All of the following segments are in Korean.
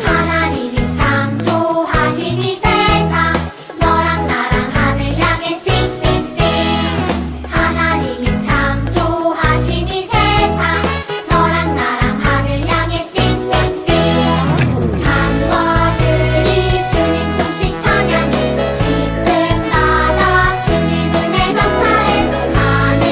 하나님이 창조하신 이 세상 너랑 나랑 하늘 향해 싱싱싱 하나님이 창조하신 이 세상 너랑 나랑 하늘 향해 싱싱싱 산과 들이 주님 솜씨 찬양해 깊은 바다 주님 은혜 감사해 하늘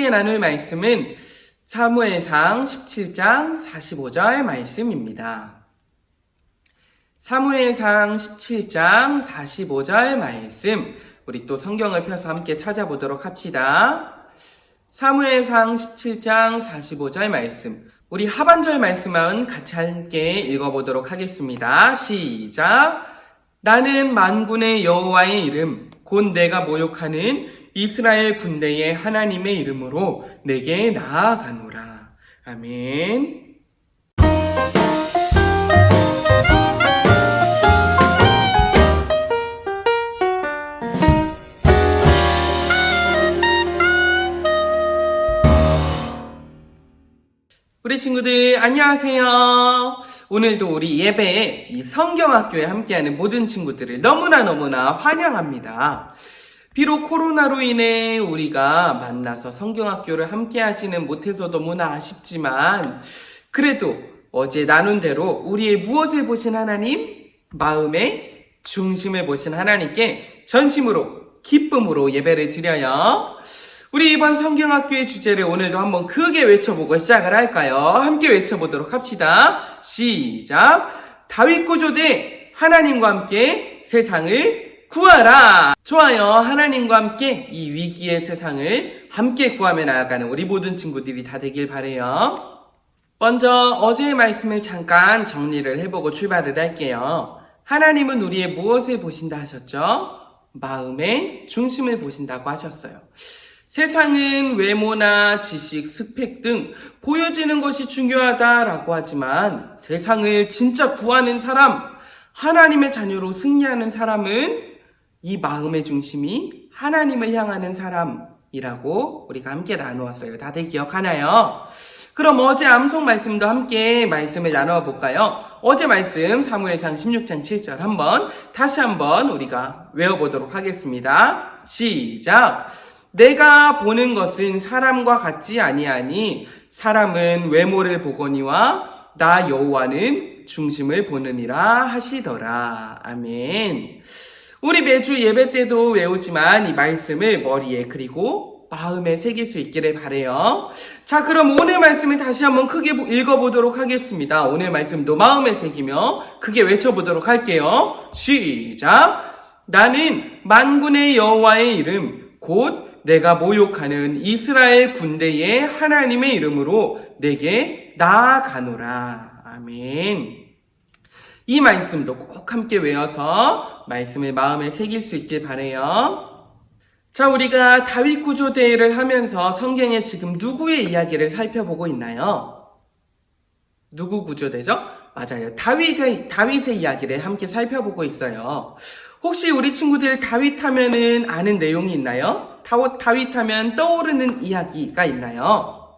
함께 나눌 말씀은 사무엘상 17장 45절 말씀입니다. 사무엘상 17장 45절 말씀, 우리 또 성경을 펴서 함께 찾아보도록 합시다. 사무엘상 17장 45절 말씀, 우리 하반절 말씀은 같이 함께 읽어보도록 하겠습니다. 시작! 나는 만군의 여호와의 이름, 곧 내가 모욕하는 이스라엘 군대의 하나님의 이름으로 내게 나아가노라. 아멘. 우리 친구들 안녕하세요. 오늘도 우리 예배에 이 성경학교에 함께하는 모든 친구들을 너무나 환영합니다. 비록 코로나로 인해 우리가 만나서 성경학교를 함께하지는 못해서 너무나 아쉽지만 그래도 어제 나눈 대로 우리의 무엇을 보신 하나님? 마음의 중심을 보신 하나님께 전심으로 기쁨으로 예배를 드려요. 우리 이번 성경학교의 주제를 오늘도 한번 크게 외쳐보고 시작을 할까요? 함께 외쳐보도록 합시다. 시작! 다윗 구조대 하나님과 함께 세상을 구하라. 좋아요. 하나님과 함께 이 위기의 세상을 함께 구하며 나아가는 우리 모든 친구들이 다 되길 바라요. 먼저 어제의 말씀을 잠깐 정리를 해보고 출발을 할게요. 하나님은 우리의 무엇을 보신다 하셨죠? 마음의 중심을 보신다고 하셨어요. 세상은 외모나 지식, 스펙 등 보여지는 것이 중요하다라고 하지만 세상을 진짜 구하는 사람, 하나님의 자녀로 승리하는 사람은 이 마음의 중심이 하나님을 향하는 사람이라고 우리가 함께 나누었어요. 다들 기억하나요? 그럼 어제 암송 말씀도 함께 말씀을 나누어 볼까요? 어제 말씀 사무엘상 16장 7절 다시 한번 우리가 외워보도록 하겠습니다. 시작! 내가 보는 것은 사람과 같지 아니하니 사람은 외모를 보거니와 나 여호와는 중심을 보느니라 하시더라. 아멘. 우리 매주 예배 때도 외우지만 이 말씀을 머리에 그리고 마음에 새길 수 있기를 바라요. 자, 그럼 오늘 말씀을 다시 한번 크게 읽어보도록 하겠습니다. 오늘 말씀도 마음에 새기며 크게 외쳐보도록 할게요. 시작! 나는 만군의 여호와의 이름 곧 내가 모욕하는 이스라엘 군대의 하나님의 이름으로 내게 나아가노라. 아멘. 이 말씀도 꼭 함께 외워서 말씀을 마음에 새길 수 있길 바라요. 자, 우리가 다윗 구조대회를 하면서 성경에 지금 누구의 이야기를 살펴보고 있나요? 누구 구조대죠? 맞아요. 다윗의 이야기를 함께 살펴보고 있어요. 혹시 우리 친구들 다윗 하면은 아는 내용이 있나요? 다윗 하면 떠오르는 이야기가 있나요?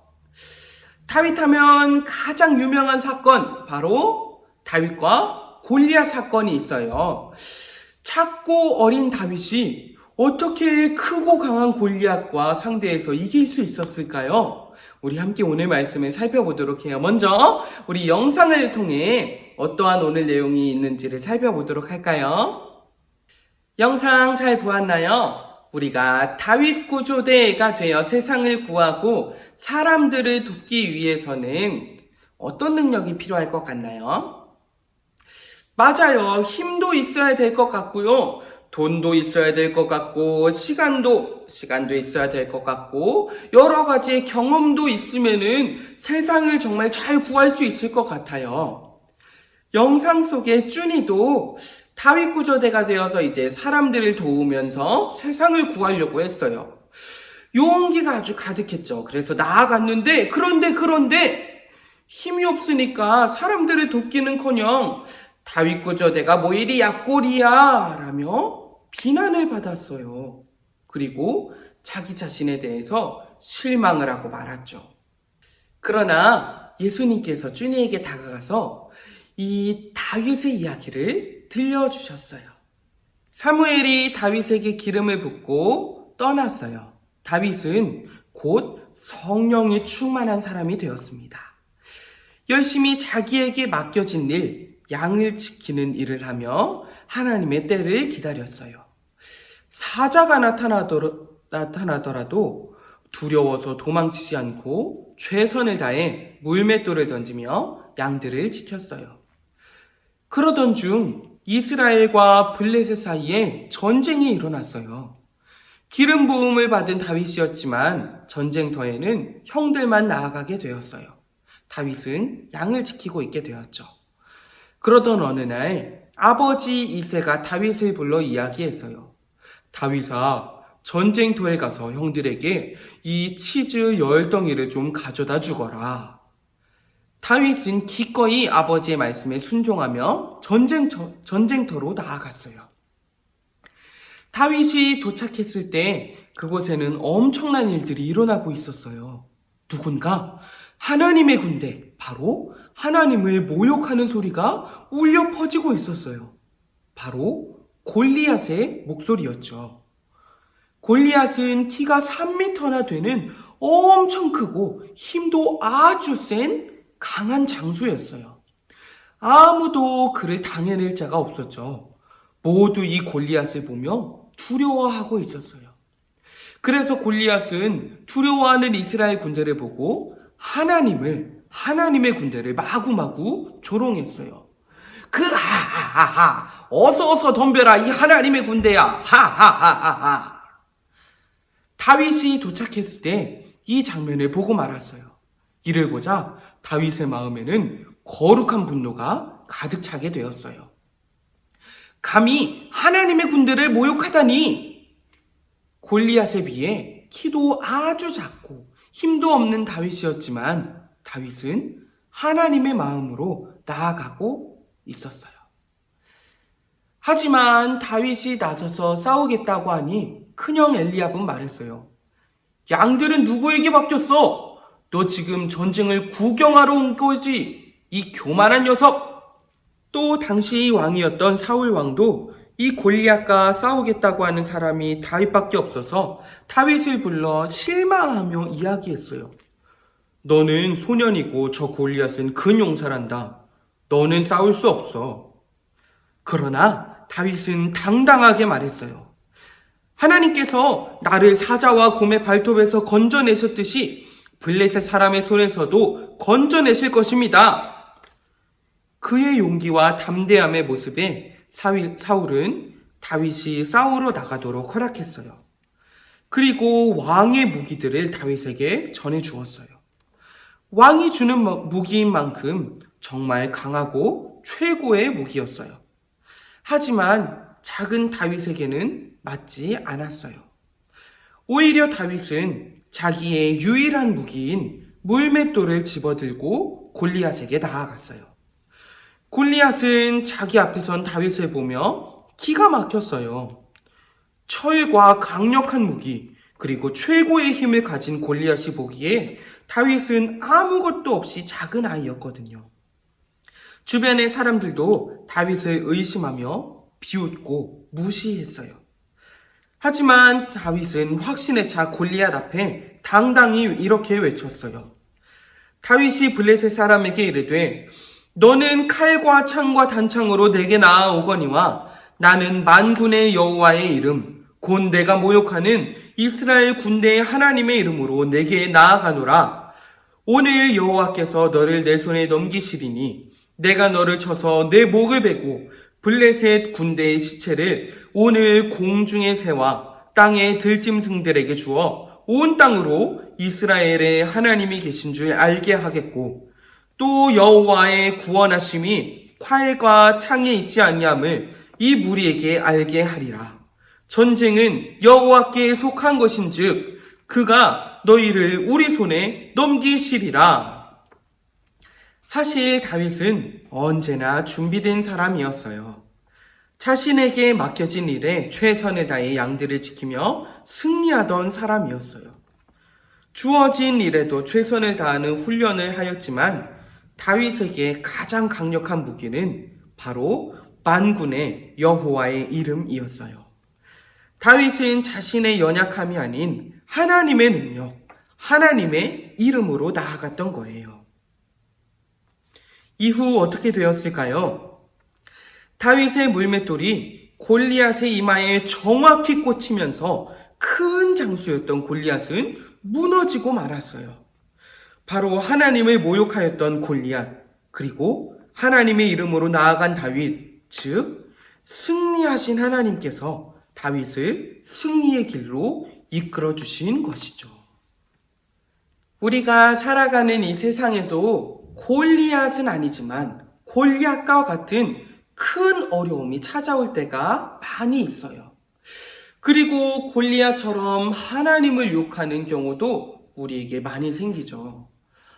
다윗 하면 가장 유명한 사건, 바로 다윗과 골리앗 사건이 있어요. 작고 어린 다윗이 어떻게 크고 강한 골리앗과 상대해서 이길 수 있었을까요? 우리 함께 오늘 말씀을 살펴보도록 해요. 먼저 우리 영상을 통해 어떠한 오늘 내용이 있는지를 살펴보도록 할까요? 영상 잘 보았나요? 우리가 다윗 구조대가 되어 세상을 구하고 사람들을 돕기 위해서는 어떤 능력이 필요할 것 같나요? 맞아요. 힘도 있어야 될 것 같고요. 돈도 있어야 될 것 같고, 시간도 있어야 될 것 같고, 여러 가지의 경험도 있으면은 세상을 정말 잘 구할 수 있을 것 같아요. 영상 속의 쭈니도 다윗 구조대가 되어서 이제 사람들을 도우면서 세상을 구하려고 했어요. 용기가 아주 가득했죠. 그래서 나아갔는데, 그런데 힘이 없으니까 사람들을 돕기는커녕 다윗 구조대가 뭐 이리 약골이야 라며 비난을 받았어요. 그리고 자기 자신에 대해서 실망을 하고 말았죠. 그러나 예수님께서 쭈니에게 다가가서 이 다윗의 이야기를 들려주셨어요. 사무엘이 다윗에게 기름을 붓고 떠났어요. 다윗은 곧 성령이 충만한 사람이 되었습니다. 열심히 자기에게 맡겨진 일, 양을 지키는 일을 하며 하나님의 때를 기다렸어요. 사자가 나타나더라도 두려워서 도망치지 않고 최선을 다해 물맷돌을 던지며 양들을 지켰어요. 그러던 중 이스라엘과 블레셋 사이에 전쟁이 일어났어요. 기름 부음을 받은 다윗이었지만 전쟁터에는 형들만 나아가게 되었어요. 다윗은 양을 지키고 있게 되었죠. 그러던 어느 날 아버지 이새가 다윗을 불러 이야기했어요. 다윗아, 전쟁터에 가서 형들에게 이 치즈 10덩이를 좀 가져다 주거라. 다윗은 기꺼이 아버지의 말씀에 순종하며 전쟁터로 나아갔어요. 다윗이 도착했을 때 그곳에는 엄청난 일들이 일어나고 있었어요. 누군가 하나님의 군대, 바로 하나님을 모욕하는 소리가 울려 퍼지고 있었어요. 바로 골리앗의 목소리였죠. 골리앗은 키가 3m나 되는 엄청 크고 힘도 아주 센 강한 장수였어요. 아무도 그를 당해낼 자가 없었죠. 모두 이 골리앗을 보며 두려워하고 있었어요. 그래서 골리앗은 두려워하는 이스라엘 군대를 보고 하나님의 군대를 마구마구 조롱했어요. 하하하하, 어서 덤벼라 이 하나님의 군대야, 하하하하하. 다윗이 도착했을 때 이 장면을 보고 말았어요. 이를 보자 다윗의 마음에는 거룩한 분노가 가득 차게 되었어요. 감히 하나님의 군대를 모욕하다니! 골리앗에 비해 키도 아주 작고 힘도 없는 다윗이었지만 다윗은 하나님의 마음으로 나아가고 있었어요. 하지만 다윗이 나서서 싸우겠다고 하니 큰형 엘리압은 말했어요. 양들은 누구에게 맡겼어? 너 지금 전쟁을 구경하러 온 거지? 이 교만한 녀석! 또 당시 왕이었던 사울 왕도 이 골리앗과 싸우겠다고 하는 사람이 다윗밖에 없어서 다윗을 불러 실망하며 이야기했어요. 너는 소년이고 저 골리앗은 근용사란다. 너는 싸울 수 없어. 그러나 다윗은 당당하게 말했어요. 하나님께서 나를 사자와 곰의 발톱에서 건져내셨듯이 블레셋 사람의 손에서도 건져내실 것입니다. 그의 용기와 담대함의 모습에 사울은 다윗이 싸우러 나가도록 허락했어요. 그리고 왕의 무기들을 다윗에게 전해주었어요. 왕이 주는 무기인 만큼 정말 강하고 최고의 무기였어요. 하지만 작은 다윗에게는 맞지 않았어요. 오히려 다윗은 자기의 유일한 무기인 물맷돌을 집어들고 골리앗에게 나아갔어요. 골리앗은 자기 앞에 선 다윗을 보며 기가 막혔어요. 철과 강력한 무기, 그리고 최고의 힘을 가진 골리앗이 보기에 다윗은 아무것도 없이 작은 아이였거든요. 주변의 사람들도 다윗을 의심하며 비웃고 무시했어요. 하지만 다윗은 확신에 차 골리앗 앞에 당당히 이렇게 외쳤어요. 다윗이 블레셋 사람에게 이르되 너는 칼과 창과 단창으로 내게 나아오거니와 나는 만군의 여호와의 이름 곧 내가 모욕하는 이스라엘 군대의 하나님의 이름으로 내게 나아가노라. 오늘 여호와께서 너를 내 손에 넘기시리니 내가 너를 쳐서 내 목을 베고 블레셋 군대의 시체를 오늘 공중의 새와 땅의 들짐승들에게 주어 온 땅으로 이스라엘의 하나님이 계신 줄 알게 하겠고 또 여호와의 구원하심이 칼과 창에 있지 아니함을 이 무리에게 알게 하리라. 전쟁은 여호와께 속한 것인즉 그가 너희를 우리 손에 넘기시리라. 사실 다윗은 언제나 준비된 사람이었어요. 자신에게 맡겨진 일에 최선을 다해 양들을 지키며 승리하던 사람이었어요. 주어진 일에도 최선을 다하는 훈련을 하였지만 다윗에게 가장 강력한 무기는 바로 만군의 여호와의 이름이었어요. 다윗은 자신의 연약함이 아닌 하나님의 능력, 하나님의 이름으로 나아갔던 거예요. 이후 어떻게 되었을까요? 다윗의 물맷돌이 골리앗의 이마에 정확히 꽂히면서 큰 장수였던 골리앗은 무너지고 말았어요. 바로 하나님을 모욕하였던 골리앗, 그리고 하나님의 이름으로 나아간 다윗, 즉 승리하신 하나님께서 다윗을 승리의 길로 이끌어 주신 것이죠. 우리가 살아가는 이 세상에도 골리앗은 아니지만 골리앗과 같은 큰 어려움이 찾아올 때가 많이 있어요. 그리고 골리앗처럼 하나님을 욕하는 경우도 우리에게 많이 생기죠.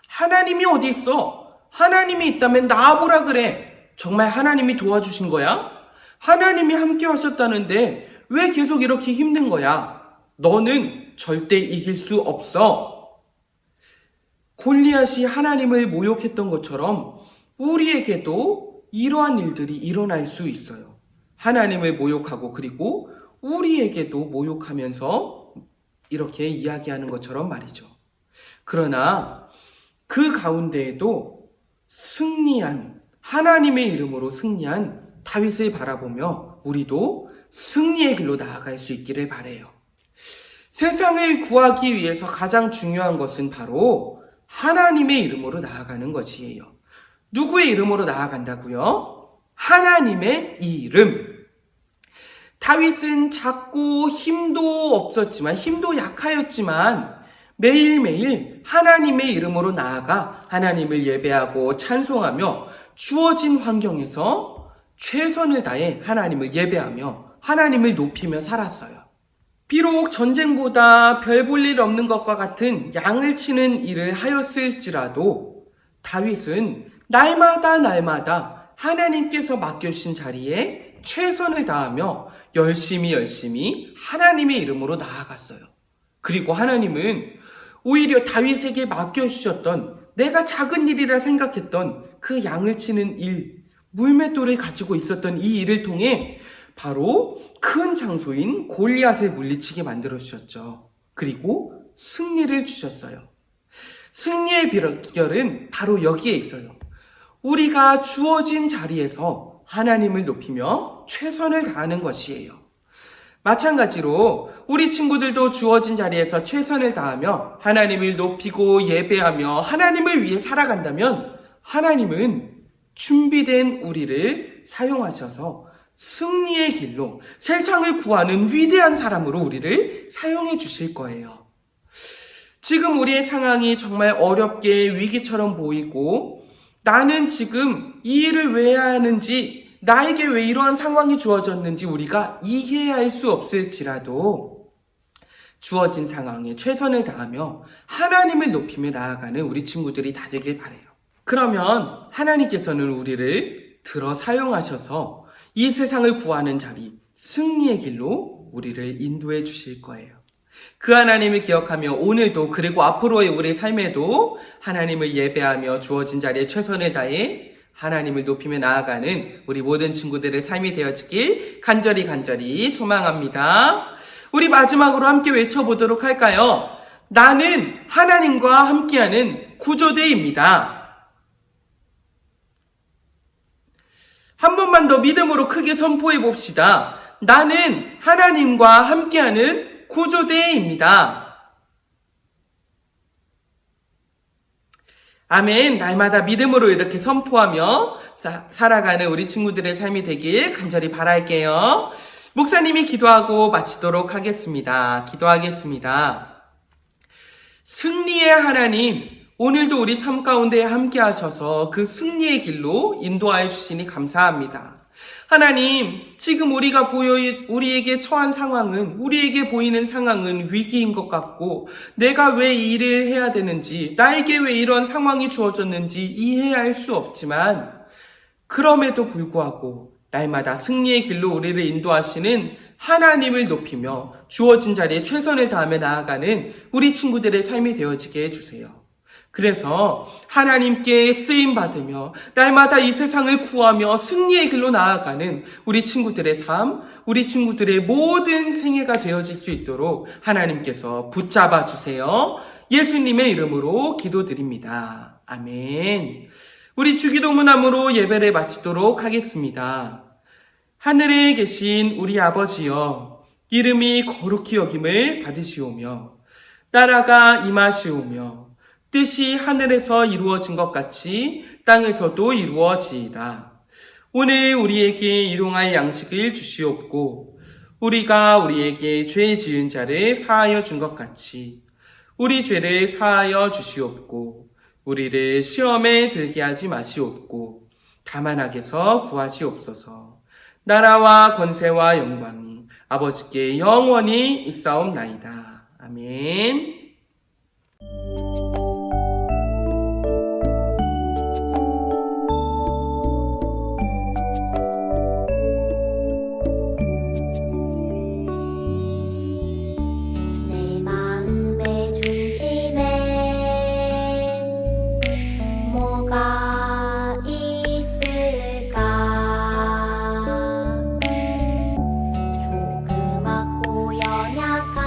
하나님이 어디 있어? 하나님이 있다면 나와보라 그래. 정말 하나님이 도와주신 거야? 하나님이 함께 하셨다는데 왜 계속 이렇게 힘든 거야? 너는 절대 이길 수 없어. 골리앗이 하나님을 모욕했던 것처럼 우리에게도 이러한 일들이 일어날 수 있어요. 하나님을 모욕하고 그리고 우리에게도 모욕하면서 이렇게 이야기하는 것처럼 말이죠. 그러나 그 가운데에도 승리한, 하나님의 이름으로 승리한 다윗을 바라보며 우리도 승리의 길로 나아갈 수 있기를 바라요. 세상을 구하기 위해서 가장 중요한 것은 바로 하나님의 이름으로 나아가는 것이에요. 누구의 이름으로 나아간다고요? 하나님의 이름. 다윗은 작고 힘도 없었지만, 힘도 약하였지만 매일매일 하나님의 이름으로 나아가 하나님을 예배하고 찬송하며 주어진 환경에서 최선을 다해 하나님을 예배하며 하나님을 높이며 살았어요. 비록 전쟁보다 별 볼 일 없는 것과 같은 양을 치는 일을 하였을지라도 다윗은 날마다 하나님께서 맡겨주신 자리에 최선을 다하며 열심히 하나님의 이름으로 나아갔어요. 그리고 하나님은 오히려 다윗에게 맡겨주셨던, 내가 작은 일이라 생각했던 그 양을 치는 일, 물맷돌을 가지고 있었던 이 일을 통해 바로 큰 장소인 골리앗을 물리치게 만들어주셨죠. 그리고 승리를 주셨어요. 승리의 비결은 바로 여기에 있어요. 우리가 주어진 자리에서 하나님을 높이며 최선을 다하는 것이에요. 마찬가지로 우리 친구들도 주어진 자리에서 최선을 다하며 하나님을 높이고 예배하며 하나님을 위해 살아간다면 하나님은 준비된 우리를 사용하셔서 승리의 길로 세상을 구하는 위대한 사람으로 우리를 사용해 주실 거예요. 지금 우리의 상황이 정말 어렵게 위기처럼 보이고 나는 지금 이 일을 왜 해야 하는지, 나에게 왜 이러한 상황이 주어졌는지 우리가 이해할 수 없을지라도 주어진 상황에 최선을 다하며 하나님을 높이며 나아가는 우리 친구들이 다 되길 바라요. 그러면 하나님께서는 우리를 들어 사용하셔서 이 세상을 구하는 자리, 승리의 길로 우리를 인도해 주실 거예요. 그 하나님을 기억하며 오늘도 그리고 앞으로의 우리 삶에도 하나님을 예배하며 주어진 자리에 최선을 다해 하나님을 높이며 나아가는 우리 모든 친구들의 삶이 되어지길 간절히 소망합니다. 우리 마지막으로 함께 외쳐보도록 할까요? 나는 하나님과 함께하는 구조대입니다. 한 번만 더 믿음으로 크게 선포해 봅시다. 나는 하나님과 함께하는 구조대입니다. 아멘. 날마다 믿음으로 이렇게 선포하며 살아가는 우리 친구들의 삶이 되길 간절히 바랄게요. 목사님이 기도하고 마치도록 하겠습니다. 기도하겠습니다. 승리의 하나님, 오늘도 우리 삶 가운데 함께 하셔서 그 승리의 길로 인도하여 주시니 감사합니다. 하나님, 지금 우리에게 처한 상황은, 우리에게 보이는 상황은 위기인 것 같고, 내가 왜 이 일을 해야 되는지, 나에게 왜 이런 상황이 주어졌는지 이해할 수 없지만, 그럼에도 불구하고 날마다 승리의 길로 우리를 인도하시는 하나님을 높이며 주어진 자리에 최선을 다하며 나아가는 우리 친구들의 삶이 되어지게 해주세요. 그래서 하나님께 쓰임받으며 날마다 이 세상을 구하며 승리의 길로 나아가는 우리 친구들의 삶, 우리 친구들의 모든 생애가 되어질 수 있도록 하나님께서 붙잡아 주세요. 예수님의 이름으로 기도드립니다. 아멘. 우리 주기도문함으로 예배를 마치도록 하겠습니다. 하늘에 계신 우리 아버지여, 이름이 거룩히 여김을 받으시오며 나라가 임하시오며 뜻이 하늘에서 이루어진 것 같이 땅에서도 이루어지이다. 오늘 우리에게 일용할 양식을 주시옵고 우리가 우리에게 죄 지은 자를 사하여 준 것 같이 우리 죄를 사하여 주시옵고 우리를 시험에 들게 하지 마시옵고 다만 악에서 구하시옵소서. 나라와 권세와 영광이 아버지께 영원히 있사옵나이다. 아멘. 내 마음의 중심에 뭐가 있을까? 조그맣고 연약한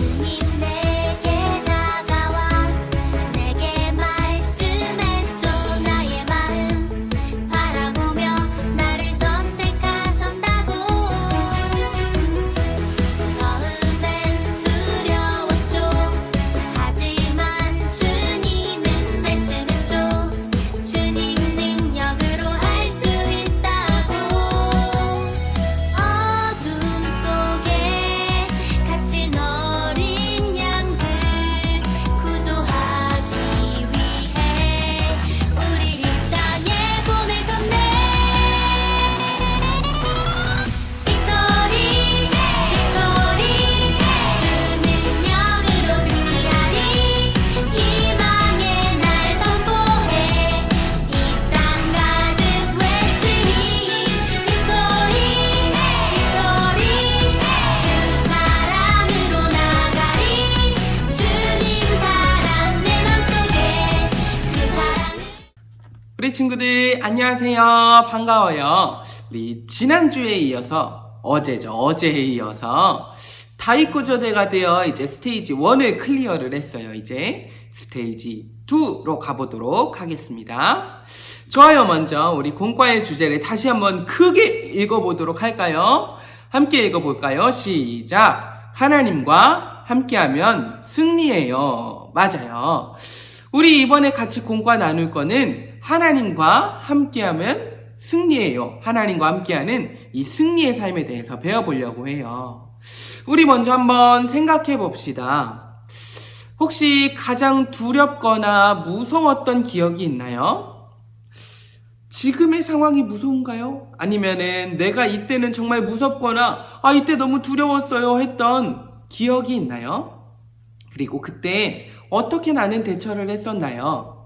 주님 내게 다가와 내게 말씀했죠. 나의 마음 바라보며 나를 선택하셨다고. 처음엔 두려웠죠. 하지만 주님은 말씀했죠. 주님 능력으로 할 수 있다고. 어둠 속에 갇힌 어린 양들 구조하기 위해 우리 이 땅에 보내셨네. 빅토리 빅토리 주 능력으로 승리하리. 희망의 날 선포해 이 땅 가득 외치리. 빅토리 빅토리 주 사랑으로 나가리. 주님 사랑 내 맘속에 그 사랑을. 우리 친구들 안녕하세요. 반가워요. 우리 지난주에 이어서 어제에 이어서 다윗구조대가 되어 이제 스테이지 1을 클리어를 했어요. 이제 스테이지 2로 가보도록 하겠습니다. 좋아요. 먼저 우리 공과의 주제를 다시 한번 크게 읽어보도록 할까요? 함께 읽어볼까요? 시작! 하나님과 함께하면 승리해요. 맞아요. 우리 이번에 같이 공과 나눌 거는 하나님과 함께하면 승리해요. 하나님과 함께하는 이 승리의 삶에 대해서 배워보려고 해요. 우리 먼저 한번 생각해 봅시다. 혹시 가장 두렵거나 무서웠던 기억이 있나요? 지금의 상황이 무서운가요? 아니면은 내가 이때는 정말 무섭거나 이때 너무 두려웠어요 했던 기억이 있나요? 그리고 그때 어떻게 나는 대처를 했었나요?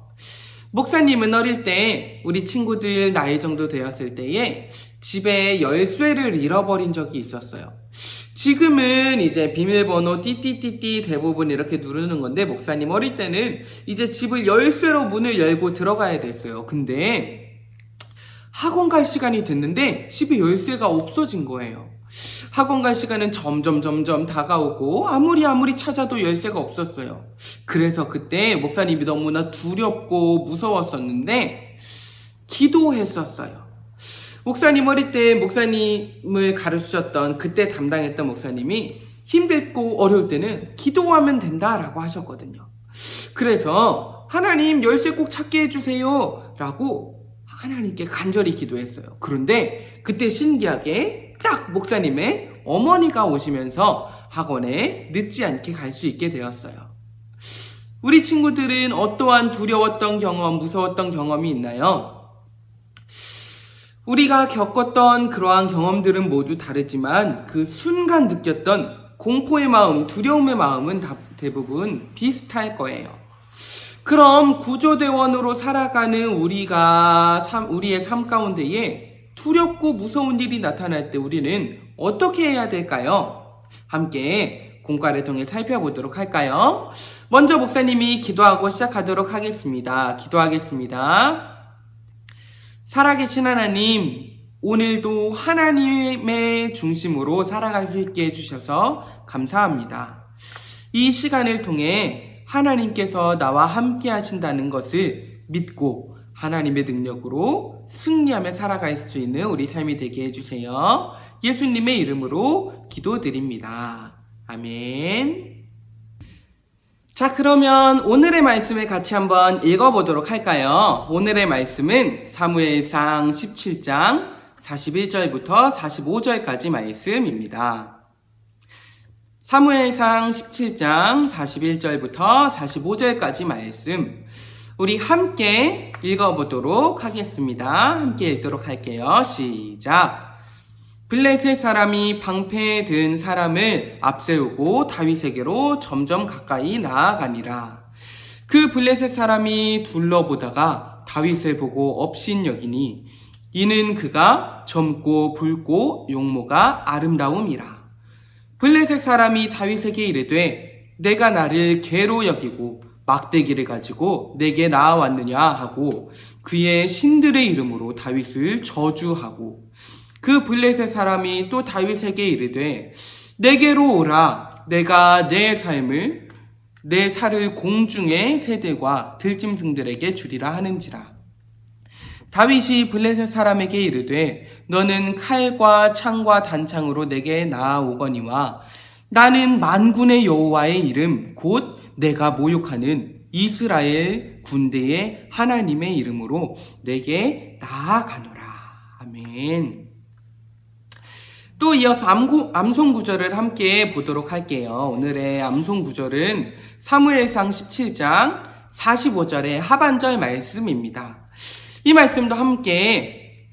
목사님은 어릴 때 우리 친구들 나이 정도 되었을 때에 집에 열쇠를 잃어버린 적이 있었어요. 지금은 이제 비밀번호 띠띠띠띠 대부분 이렇게 누르는 건데 목사님 어릴 때는 이제 집을 열쇠로 문을 열고 들어가야 됐어요. 근데 학원 갈 시간이 됐는데 집에 열쇠가 없어진 거예요. 학원 갈 시간은 점점 다가오고 아무리 찾아도 열쇠가 없었어요. 그래서 그때 목사님이 너무나 두렵고 무서웠었는데 기도했었어요. 목사님 어릴 때 목사님을 가르치셨던 그때 담당했던 목사님이 힘들고 어려울 때는 기도하면 된다라고 하셨거든요. 그래서 하나님 열쇠 꼭 찾게 해주세요 라고 하나님께 간절히 기도했어요. 그런데 그때 신기하게 딱 목사님의 어머니가 오시면서 학원에 늦지 않게 갈 수 있게 되었어요. 우리 친구들은 어떠한 두려웠던 경험, 무서웠던 경험이 있나요? 우리가 겪었던 그러한 경험들은 모두 다르지만 그 순간 느꼈던 공포의 마음, 두려움의 마음은 대부분 비슷할 거예요. 그럼 구조대원으로 살아가는 우리의 삶 가운데에 두렵고 무서운 일이 나타날 때 우리는 어떻게 해야 될까요? 함께 공과를 통해 살펴보도록 할까요? 먼저 목사님이 기도하고 시작하도록 하겠습니다. 기도하겠습니다. 살아계신 하나님, 오늘도 하나님의 중심으로 살아갈 수 있게 해주셔서 감사합니다. 이 시간을 통해 하나님께서 나와 함께 하신다는 것을 믿고 하나님의 능력으로 승리하며 살아갈 수 있는 우리 삶이 되게 해주세요. 예수님의 이름으로 기도드립니다. 아멘. 자, 그러면 오늘의 말씀을 같이 한번 읽어보도록 할까요? 오늘의 말씀은 사무엘상 17장 41절부터 45절까지 말씀입니다. 사무엘상 17장 41절부터 45절까지 말씀 우리 함께 읽어보도록 하겠습니다. 함께 읽도록 할게요. 시작. 블레셋 사람이 방패에 든 사람을 앞세우고 다윗에게로 점점 가까이 나아가니라. 그 블레셋 사람이 둘러보다가 다윗을 보고 업신여기니 이는 그가 젊고 붉고 용모가 아름다움이라. 블레셋 사람이 다윗에게 이르되 내가 나를 개로 여기고 막대기를 가지고 내게 나아왔느냐 하고 그의 신들의 이름으로 다윗을 저주하고 그 블레셋 사람이 또 다윗에게 이르되 내게로 오라 내가 내 살을 공중의 새들과 들짐승들에게 주리라 하는지라. 다윗이 블레셋 사람에게 이르되 너는 칼과 창과 단창으로 내게 나아오거니와 나는 만군의 여호와의 이름 곧 내가 모욕하는 이스라엘 군대의 하나님의 이름으로 내게 나아가노라. 아멘. 또 이어서 암송 구절을 함께 보도록 할게요. 오늘의 암송 구절은 사무엘상 17장 45절의 하반절 말씀입니다. 이 말씀도 함께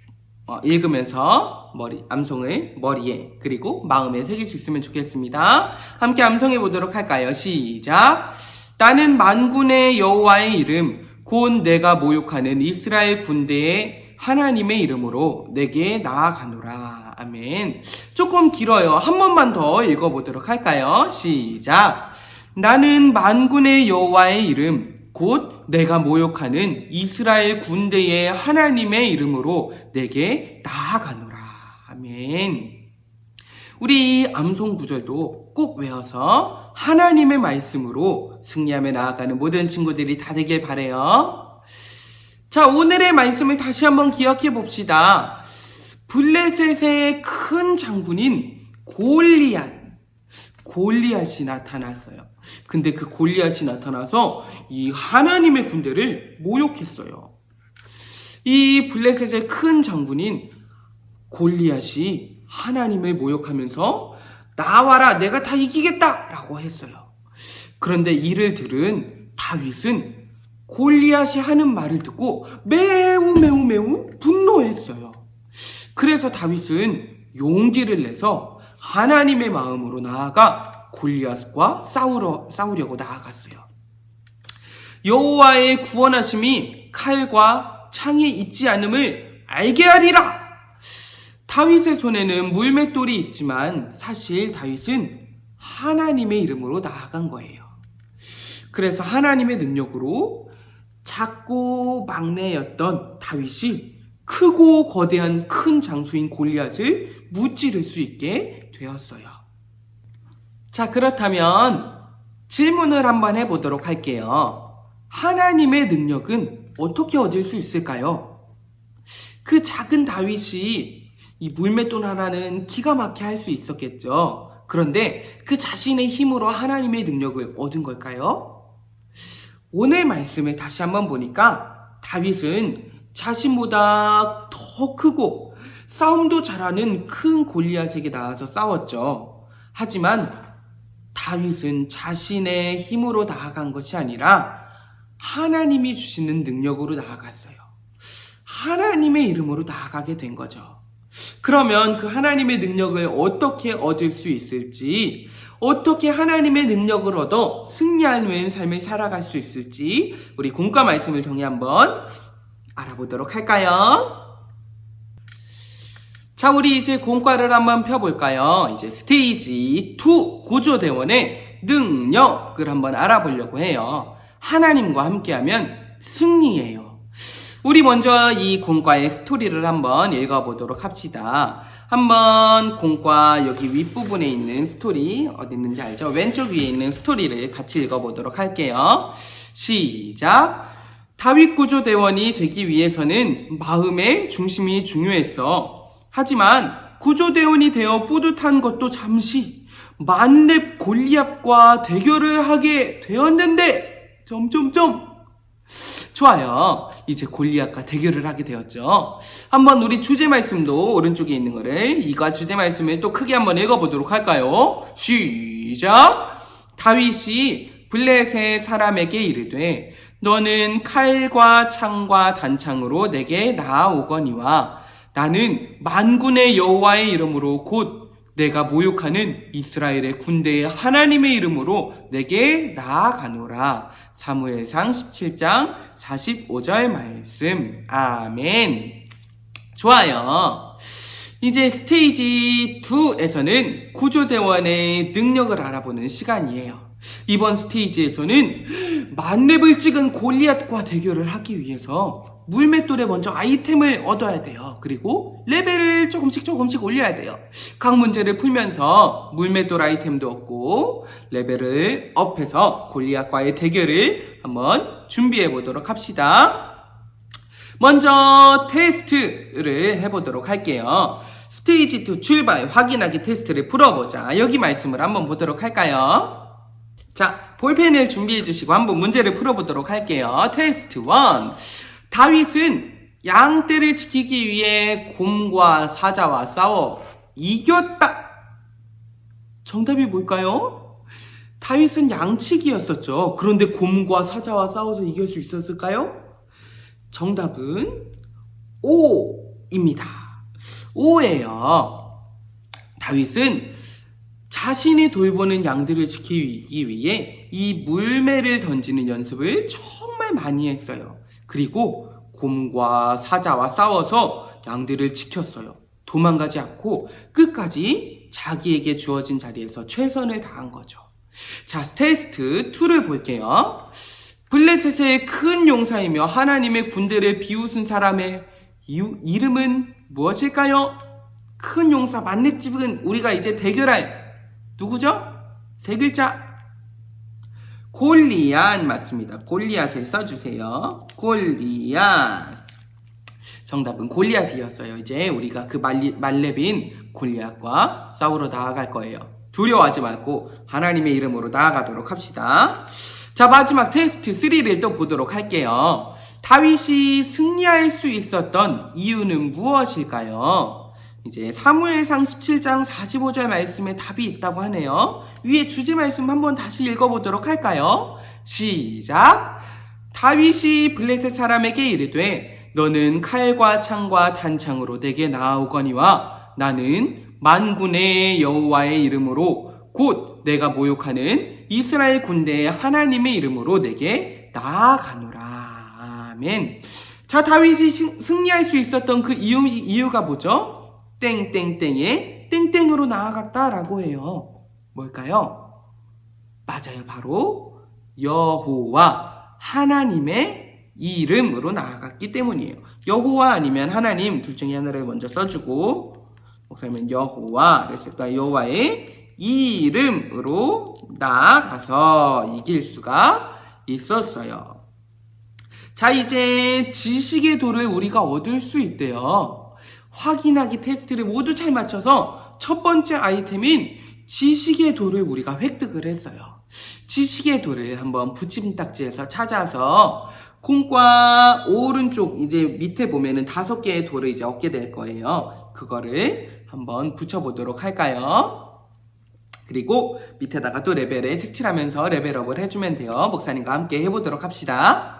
읽으면서 암송을 머리에 그리고 마음에 새길 수 있으면 좋겠습니다. 함께 암송해 보도록 할까요? 시작! 나는 만군의 여호와의 이름 곧 내가 모욕하는 이스라엘 군대의 하나님의 이름으로 내게 나아가노라. 아멘. 조금 길어요. 한 번만 더 읽어보도록 할까요? 시작! 나는 만군의 여호와의 이름 곧 내가 모욕하는 이스라엘 군대의 하나님의 이름으로 내게 나아가노라. 아멘. 우리 이 암송 구절도 꼭 외워서 하나님의 말씀으로 승리하며 나아가는 모든 친구들이 다 되길 바라요. 자, 오늘의 말씀을 다시 한번 기억해 봅시다. 블레셋의 큰 장군인 골리앗이 나타났어요. 근데 그 골리앗이 나타나서 이 하나님의 군대를 모욕했어요. 이 블레셋의 큰 장군인 골리앗이 하나님을 모욕하면서 나와라, 내가 다 이기겠다 라고 했어요. 그런데 이를 들은 다윗은 골리앗이 하는 말을 듣고 매우 분노했어요. 그래서 다윗은 용기를 내서 하나님의 마음으로 나아가 골리앗과 싸우려고 나아갔어요. 여호와의 구원하심이 칼과 창에 있지 않음을 알게 하리라. 다윗의 손에는 물맷돌이 있지만 사실 다윗은 하나님의 이름으로 나아간 거예요. 그래서 하나님의 능력으로 작고 막내였던 다윗이 크고 거대한 큰 장수인 골리앗을 무찌를 수 있게 되었어요. 자, 그렇다면 질문을 한번 해보도록 할게요. 하나님의 능력은 어떻게 얻을 수 있을까요? 그 작은 다윗이 이 물맷돌 하나는 기가 막히게 할 수 있었겠죠. 그런데 그 자신의 힘으로 하나님의 능력을 얻은 걸까요? 오늘 말씀을 다시 한번 보니까 다윗은 자신보다 더 크고 싸움도 잘하는 큰 골리앗에게 나와서 싸웠죠. 하지만 다윗은 자신의 힘으로 나아간 것이 아니라 하나님이 주시는 능력으로 나아갔어요. 하나님의 이름으로 나아가게 된 거죠. 그러면 그 하나님의 능력을 어떻게 얻을 수 있을지, 어떻게 하나님의 능력을 얻어 승리하는 삶을 살아갈 수 있을지 우리 공과 말씀을 통해 한번 알아보도록 할까요? 자, 우리 이제 공과를 한번 펴볼까요? 이제 스테이지 2 구조대원의 능력을 한번 알아보려고 해요. 하나님과 함께하면 승리예요. 우리 먼저 이 공과의 스토리를 한번 읽어보도록 합시다. 한번 공과 여기 윗부분에 있는 스토리 어디 있는지 알죠? 왼쪽 위에 있는 스토리를 같이 읽어보도록 할게요. 시작! 다윗 구조대원이 되기 위해서는 마음의 중심이 중요했어. 하지만 구조대원이 되어 뿌듯한 것도 잠시 만렙 골리앗과 대결을 하게 되었는데 좋아요. 이제 골리앗과 대결을 하게 되었죠. 한번 우리 주제 말씀도 오른쪽에 있는 거를 이과 주제 말씀을 또 크게 한번 읽어보도록 할까요? 시작! 다윗이 블레셋 사람에게 이르되 너는 칼과 창과 단창으로 내게 나아오거니와 나는 만군의 여호와의 이름으로 곧 내가 모욕하는 이스라엘의 군대의 하나님의 이름으로 내게 나아가노라. 사무엘상 17장 45절 말씀. 아멘. 좋아요. 이제 스테이지 2에서는 구조대원의 능력을 알아보는 시간이에요. 이번 스테이지에서는 만렙을 찍은 골리앗과 대결을 하기 위해서 물맷돌에 먼저 아이템을 얻어야 돼요. 그리고 레벨을 조금씩 올려야 돼요. 각 문제를 풀면서 물맷돌 아이템도 얻고 레벨을 업해서 골리앗과의 대결을 한번 준비해 보도록 합시다. 먼저 테스트를 해보도록 할게요. 스테이지 2 출발 확인하기 테스트를 풀어보자. 여기 말씀을 한번 보도록 할까요? 자, 볼펜을 준비해 주시고 한번 문제를 풀어보도록 할게요. 테스트 1. 다윗은 양떼를 지키기 위해 곰과 사자와 싸워 이겼다. 정답이 뭘까요? 다윗은 양치기였었죠. 그런데 곰과 사자와 싸워서 이길 수 있었을까요? 정답은 O입니다. O예요. 다윗은 자신이 돌보는 양들을 지키기 위해 이 물매를 던지는 연습을 정말 많이 했어요. 그리고 곰과 사자와 싸워서 양들을 지켰어요. 도망가지 않고 끝까지 자기에게 주어진 자리에서 최선을 다한 거죠. 자, 테스트 2를 볼게요. 블레셋의 큰 용사이며 하나님의 군대를 비웃은 사람의 이름은 무엇일까요? 큰 용사 만렙집은 우리가 이제 대결할 누구죠? 세 글자. 골리앗 맞습니다. 골리앗을 써주세요. 골리앗. 정답은 골리앗이었어요. 이제 우리가 그 말렙인 골리앗과 싸우러 나아갈 거예요. 두려워하지 말고 하나님의 이름으로 나아가도록 합시다. 자, 마지막 테스트 3를 또 보도록 할게요. 다윗이 승리할 수 있었던 이유는 무엇일까요? 이제 사무엘상 17장 45절 말씀에 답이 있다고 하네요. 위에 주제 말씀 한번 다시 읽어보도록 할까요? 시작! 다윗이 블레셋 사람에게 이르되 너는 칼과 창과 단창으로 내게 나아오거니와 나는 만군의 여호와의 이름으로 곧 내가 모욕하는 이스라엘 군대의 하나님의 이름으로 내게 나아가노라. 아멘. 자, 다윗이 승리할 수 있었던 그 이유가 뭐죠? 땡땡땡에 땡땡으로 나아갔다라고 해요. 뭘까요? 맞아요. 바로 여호와 하나님의 이름으로 나아갔기 때문이에요. 여호와 아니면 하나님 둘 중에 하나를 먼저 써주고 목사님은 여호와 그랬을까? 여호와의 이름으로 나아가서 이길 수가 있었어요. 자, 이제 지식의 도를 우리가 얻을 수 있대요. 확인하기 테스트를 모두 잘 맞춰서 첫 번째 아이템인 지식의 돌을 우리가 획득을 했어요. 지식의 돌을 한번 붙임딱지에서 찾아서 콩과 오른쪽 이제 밑에 보면은 5개의 돌을 이제 얻게 될 거예요. 그거를 한번 붙여보도록 할까요? 그리고 밑에다가 또 레벨에 색칠하면서 레벨업을 해주면 돼요. 목사님과 함께 해보도록 합시다.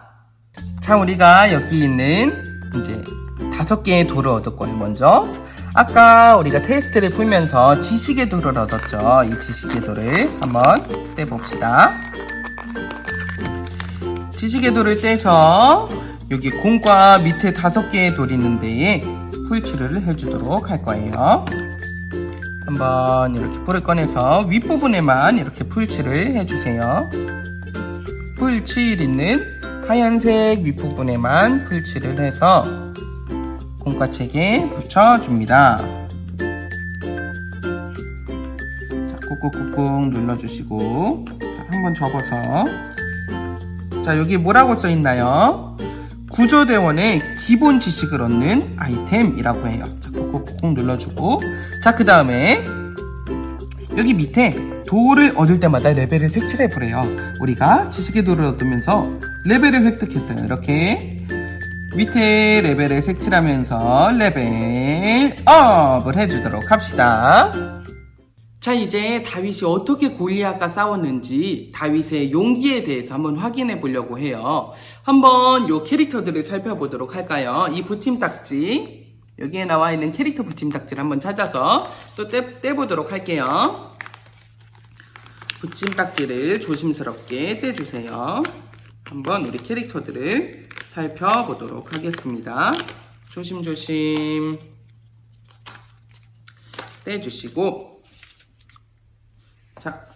자, 우리가 여기 있는 이제 5개의 돌을 얻을 거예요. 먼저 아까 우리가 테스트를 풀면서 지식의 돌을 얻었죠. 이 지식의 돌을 한번 떼봅시다. 지식의 돌을 떼서 여기 공과 밑에 5개의 돌이 있는데 풀칠을 해주도록 할 거예요. 한번 이렇게 풀을 꺼내서 윗부분에만 이렇게 풀칠을 해주세요. 풀칠 있는 하얀색 윗부분에만 풀칠을 해서 공과책에 붙여줍니다. 자, 꾹꾹꾹꾹 눌러주시고 한번 접어서 자, 여기 뭐라고 써있나요? 구조대원의 기본 지식을 얻는 아이템이라고 해요. 자, 꾹꾹꾹 눌러주고 자, 그 다음에 여기 밑에 돌을 얻을 때마다 레벨을 색칠해보래요. 우리가 지식의 돌을 얻으면서 레벨을 획득했어요. 이렇게 밑에 레벨을 색칠하면서 레벨업을 해주도록 합시다. 자, 이제 다윗이 어떻게 골리앗과 싸웠는지 다윗의 용기에 대해서 한번 확인해 보려고 해요. 한번 요 캐릭터들을 살펴보도록 할까요? 이 붙임딱지 여기에 나와 있는 캐릭터 붙임딱지를 한번 찾아서 또 떼보도록 할게요. 붙임딱지를 조심스럽게 떼주세요. 한번 우리 캐릭터들을 살펴보도록 하겠습니다. 조심조심 떼주시고 자,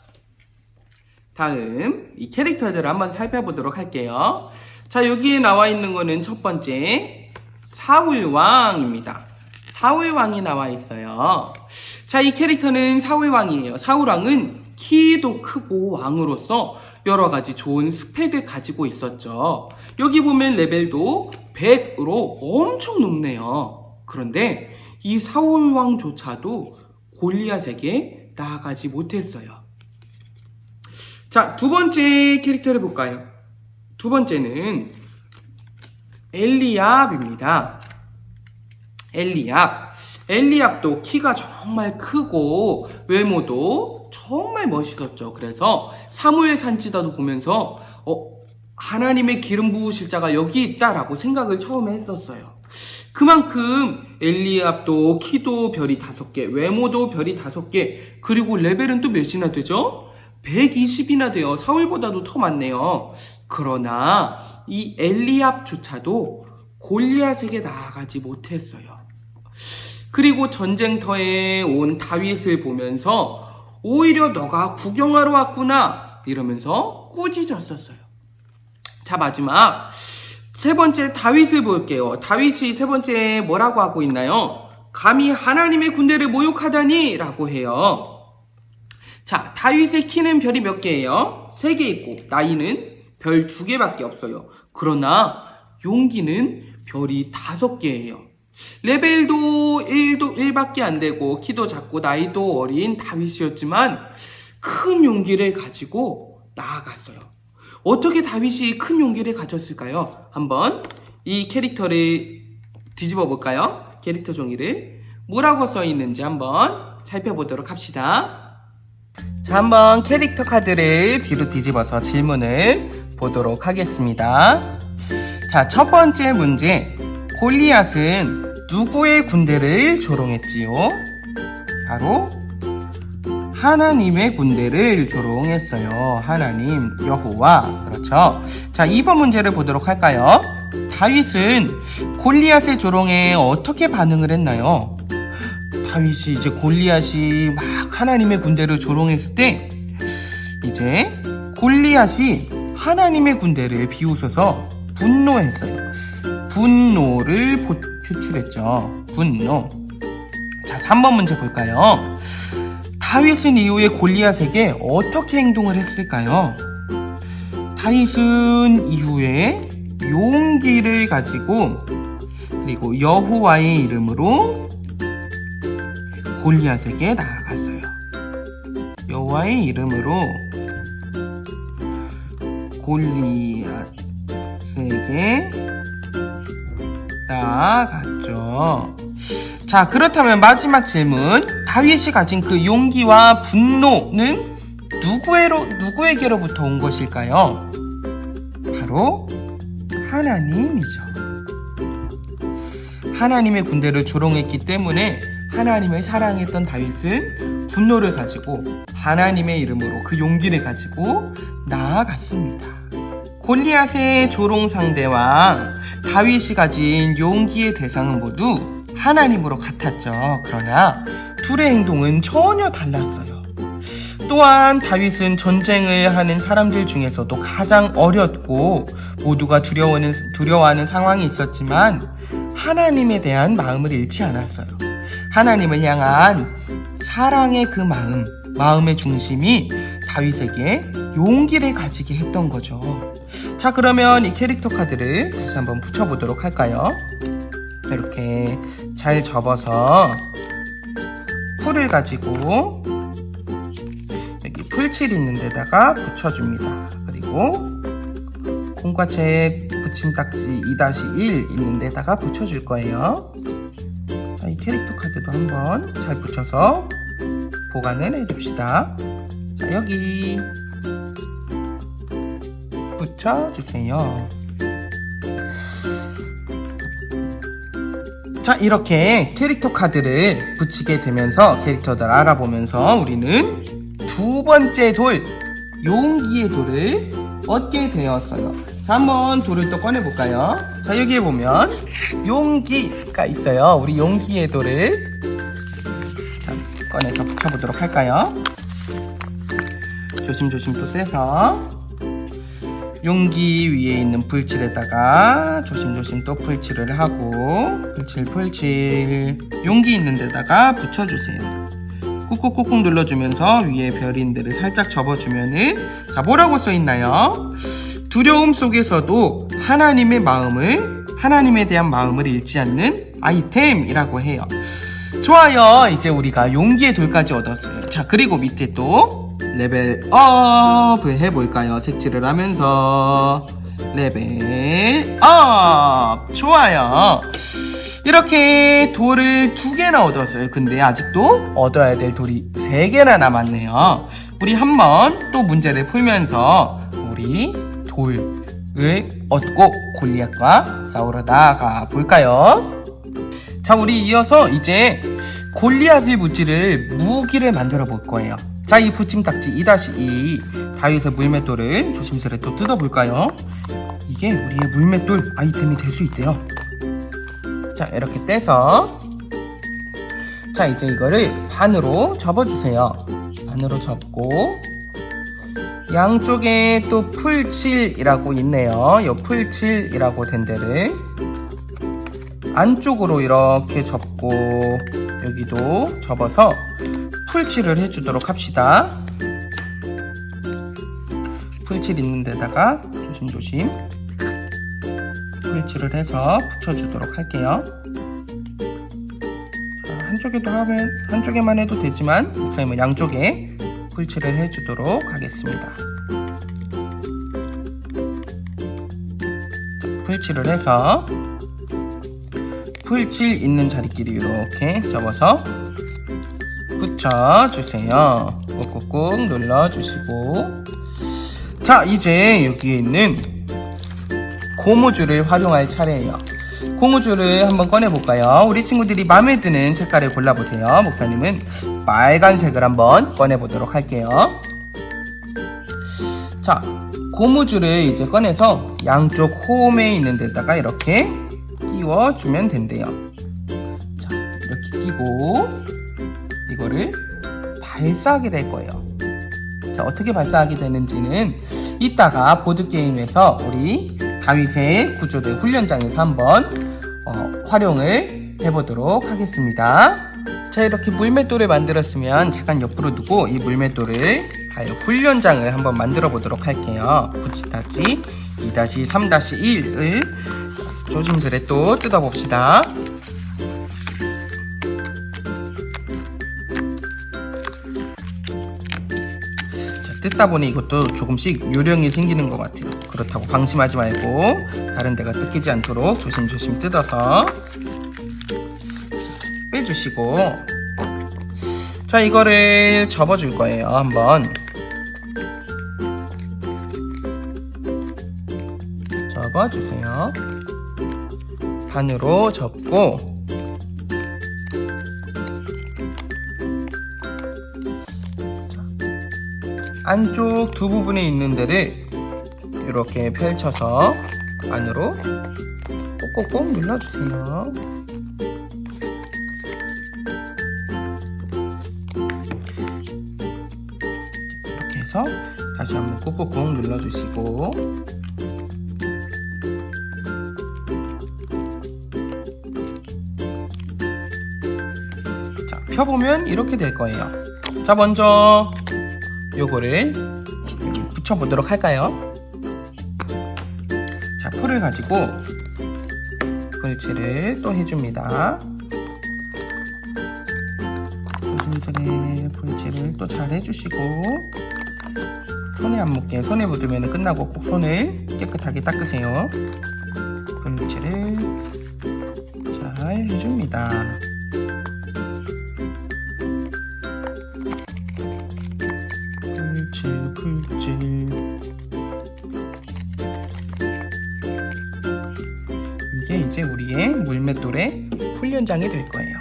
다음 이 캐릭터들을 한번 살펴보도록 할게요. 자, 여기에 나와 있는 거는 첫 번째 사울왕입니다. 사울왕이 나와 있어요. 자, 이 캐릭터는 사울왕이에요. 사울왕은 키도 크고 왕으로서 여러 가지 좋은 스펙을 가지고 있었죠. 여기 보면 레벨도 100으로 엄청 높네요. 그런데 이 사울왕조차도 골리앗에게 나아가지 못했어요. 자, 두 번째 캐릭터를 볼까요? 두 번째는 엘리압입니다. 엘리압도 키가 정말 크고 외모도 정말 멋있었죠. 그래서 사무엘 산지자도 보면서 하나님의 기름 부으실 자가 여기 있다라고 생각을 처음에 했었어요. 그만큼 엘리압도 키도 별이 5개, 외모도 별이 5개, 그리고 레벨은 또 몇이나 되죠? 120이나 돼요. 사울보다도 더 많네요. 그러나 이 엘리압조차도 골리앗에게 나아가지 못했어요. 그리고 전쟁터에 온 다윗을 보면서 오히려 너가 구경하러 왔구나 이러면서 꾸짖었었어요. 자, 마지막 세 번째 다윗을 볼게요. 다윗이 세 번째 뭐라고 하고 있나요? 감히 하나님의 군대를 모욕하다니 라고 해요. 자, 다윗의 키는 별이 몇 개예요? 3개 있고 나이는 별 2개밖에 없어요. 그러나 용기는 별이 5개예요. 레벨도 1밖에 안 되고 키도 작고 나이도 어린 다윗이었지만 큰 용기를 가지고 나아갔어요. 어떻게 다윗이 큰 용기를 가졌을까요? 한번 이 캐릭터를 뒤집어 볼까요? 캐릭터 종이를 뭐라고 써 있는지 한번 살펴보도록 합시다. 자, 한번 캐릭터 카드를 뒤로 뒤집어서 질문을 보도록 하겠습니다. 자, 첫 번째 문제. 골리앗은 누구의 군대를 조롱했지요? 바로 하나님의 군대를 조롱했어요. 하나님, 여호와. 그렇죠. 자, 2번 문제를 보도록 할까요? 다윗은 골리앗의 조롱에 어떻게 반응을 했나요? 다윗이 이제 골리앗이 막 하나님의 군대를 조롱했을 때 이제 골리앗이 하나님의 군대를 비웃어서 분노했어요. 분노를 표출했죠. 분노. 자, 3번 문제 볼까요? 다윗은 이후에 골리앗에게 어떻게 행동을 했을까요? 다윗은 이후에 용기를 가지고 그리고 여호와의 이름으로 골리앗에게 나아갔어요. 여호와의 이름으로 골리앗에게 나아갔죠. 자, 그렇다면 마지막 질문. 다윗이 가진 그 용기와 분노는 누구에게로부터 온 것일까요? 바로 하나님이죠. 하나님의 군대를 조롱했기 때문에 하나님을 사랑했던 다윗은 분노를 가지고 하나님의 이름으로 그 용기를 가지고 나아갔습니다. 골리앗의 조롱 상대와 다윗이 가진 용기의 대상은 모두 하나님으로 같았죠. 그러나 둘의 행동은 전혀 달랐어요. 또한 다윗은 전쟁을 하는 사람들 중에서도 가장 어렸고 모두가 두려워하는 상황이 있었지만 하나님에 대한 마음을 잃지 않았어요. 하나님을 향한 사랑의 그 마음의 중심이 다윗에게 용기를 가지게 했던 거죠. 자, 그러면 이 캐릭터 카드를 다시 한번 붙여보도록 할까요? 이렇게 잘 접어서 풀을 가지고 여기 풀칠 있는 데다가 붙여줍니다. 그리고 공과책 붙임딱지 2-1 있는 데다가 붙여줄 거예요. 자, 이 캐릭터 카드도 한번 잘 붙여서 보관을 해줍시다. 자, 여기 붙여주세요. 자, 이렇게 캐릭터 카드를 붙이게 되면서 캐릭터들 알아보면서 우리는 두 번째 돌, 용기의 돌을 얻게 되었어요. 자, 한번 돌을 또 꺼내볼까요? 자, 여기에 보면 용기가 있어요. 우리 용기의 돌을 자, 꺼내서 붙여보도록 할까요? 조심조심 또 떼서 용기 위에 있는 풀칠에다가 조심조심 또 풀칠을 하고 풀칠 용기 있는 데다가 붙여주세요. 꾹꾹꾹꾹 눌러주면서 위에 별인 데를 살짝 접어주면은 자, 뭐라고 써있나요? 두려움 속에서도 하나님에 대한 마음을 잃지 않는 아이템이라고 해요. 좋아요. 이제 우리가 용기의 돌까지 얻었어요. 자, 그리고 밑에 또 레벨업 해볼까요? 색칠을 하면서 레벨업. 좋아요. 이렇게 돌을 2개나 얻었어요. 근데 아직도 얻어야 될 돌이 3개나 남았네요. 우리 한번 또 문제를 풀면서 우리 돌을 얻고 골리앗과 싸우러 나가 볼까요? 자, 우리 이어서 이제 골리앗을 무찌를 무기를 만들어 볼 거예요. 자, 이 붙임딱지 2-2 다윗의 물맷돌을 조심스레 또 뜯어볼까요? 이게 우리의 물맷돌 아이템이 될 수 있대요. 자, 이렇게 떼서 자, 이제 이거를 반으로 접어주세요. 반으로 접고 양쪽에 또 풀칠이라고 있네요. 이 풀칠이라고 된 데를 안쪽으로 이렇게 접고 여기도 접어서 풀칠을 해주도록 합시다. 풀칠 있는 데다가 조심조심 풀칠을 해서 붙여주도록 할게요. 자, 한쪽에만 해도 되지만 목사님은 양쪽에 풀칠을 해주도록 하겠습니다. 자, 풀칠을 해서 풀칠 있는 자리끼리 이렇게 접어서 붙여주세요. 꾹꾹꾹 눌러주시고 자, 이제 여기에 있는 고무줄을 활용할 차례예요. 고무줄을 한번 꺼내볼까요? 우리 친구들이 마음에 드는 색깔을 골라보세요. 목사님은 빨간색을 한번 꺼내보도록 할게요. 자, 고무줄을 이제 꺼내서 양쪽 홈에 있는 데다가 이렇게 끼워주면 된대요. 자, 이렇게 끼고 이거를 발사하게 될 거예요. 자, 어떻게 발사하게 되는지는 이따가 보드게임에서 우리 다윗의 구조대 훈련장에서 한번 활용을 해보도록 하겠습니다. 자, 이렇게 물맷돌을 만들었으면 잠깐 옆으로 두고 이 물맷돌을 훈련장을 한번 만들어 보도록 할게요. 붙임딱지 2-3-1을 조심스레 또 뜯어봅시다. 뜯다 보니 이것도 조금씩 요령이 생기는 것 같아요. 그렇다고 방심하지 말고 다른 데가 뜯기지 않도록 조심조심 뜯어서 빼주시고 자, 이거를 접어줄 거예요. 한번 접어주세요. 반으로 접고 안쪽 두 부분에 있는 데를 이렇게 펼쳐서 안으로 꼭꼭꼭 눌러주세요. 이렇게 해서 다시 한번 꼭꼭꼭 눌러주시고 자, 펴보면 이렇게 될 거예요. 자, 먼저 요거를 붙여보도록 할까요? 자, 풀을 가지고 풀칠을 또 해줍니다. 조심스레 풀칠을 또 잘 해주시고 손에 안 묻게, 손에 묻으면 끝나고 꼭 손을 깨끗하게 닦으세요. 풀칠을 잘 해줍니다. 풀칠 이게 이제 우리의 물맷돌의 훈련장이 될 거예요.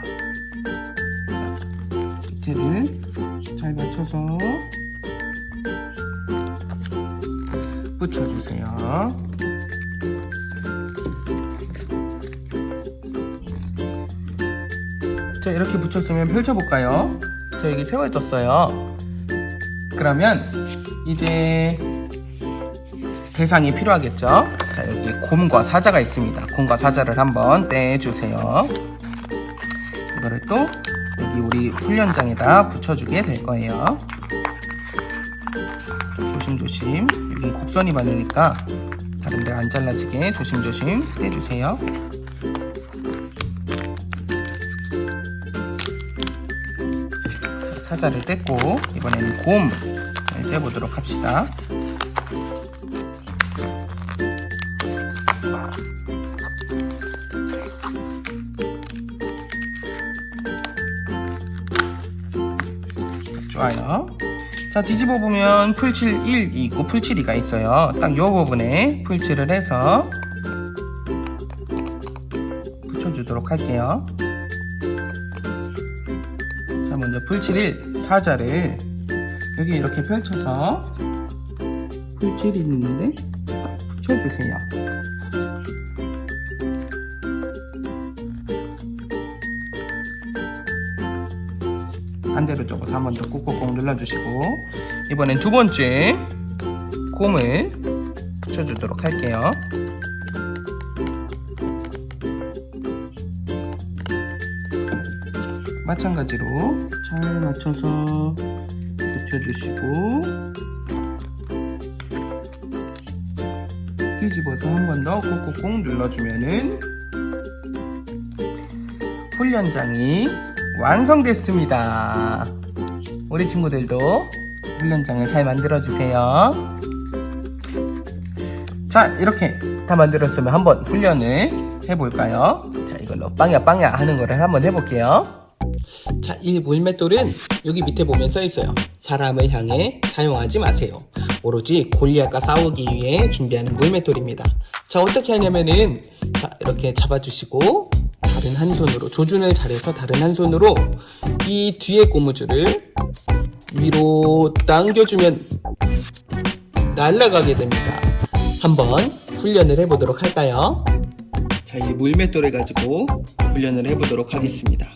밑에를 잘 맞춰서 붙여주세요. 자, 이렇게 붙였으면 펼쳐볼까요? 자, 여기 세워졌어요. 그러면 이제 대상이 필요하겠죠. 자, 여기 곰과 사자가 있습니다. 곰과 사자를 한번 떼주세요. 이거를 또 여기 우리 훈련장에다 붙여주게 될 거예요. 조심조심. 여기 곡선이 많으니까 다른 데 안 잘라지게 조심조심 떼주세요. 자, 사자를 떼고 이번에는 곰을 떼보도록 합시다. 좋아요. 자, 뒤집어 보면 풀칠 1이 있고 풀칠 2가 있어요. 딱 이 부분에 풀칠을 해서 붙여주도록 할게요. 자, 먼저 풀칠 1 사자를 여기 이렇게 펼쳐서 풀칠이 있는데 딱 붙여주세요. 반대로 접어서 한 번 더 꾹꾹꾹 눌러주시고 이번엔 두 번째 곰을 붙여주도록 할게요. 마찬가지로 잘 맞춰서 붙여주시고 뒤집어서 한 번 더 꾹꾹꾹 눌러주면은 훈련장이 완성됐습니다. 우리 친구들도 훈련장을 잘 만들어주세요. 자, 이렇게 다 만들었으면 한번 훈련을 해볼까요? 자, 이걸로 빵야 빵야 하는 거를 한번 해볼게요. 자, 이 물맷돌은 여기 밑에 보면 써있어요. 사람을 향해 사용하지 마세요. 오로지 골리앗과 싸우기 위해 준비하는 물맷돌입니다. 자, 어떻게 하냐면은 자, 이렇게 잡아주시고 다른 한 손으로 조준을 잘해서 다른 한 손으로 이 뒤에 고무줄을 위로 당겨주면 날아가게 됩니다. 한번 훈련을 해보도록 할까요? 자, 이 물맷돌을 가지고 훈련을 해보도록 하겠습니다.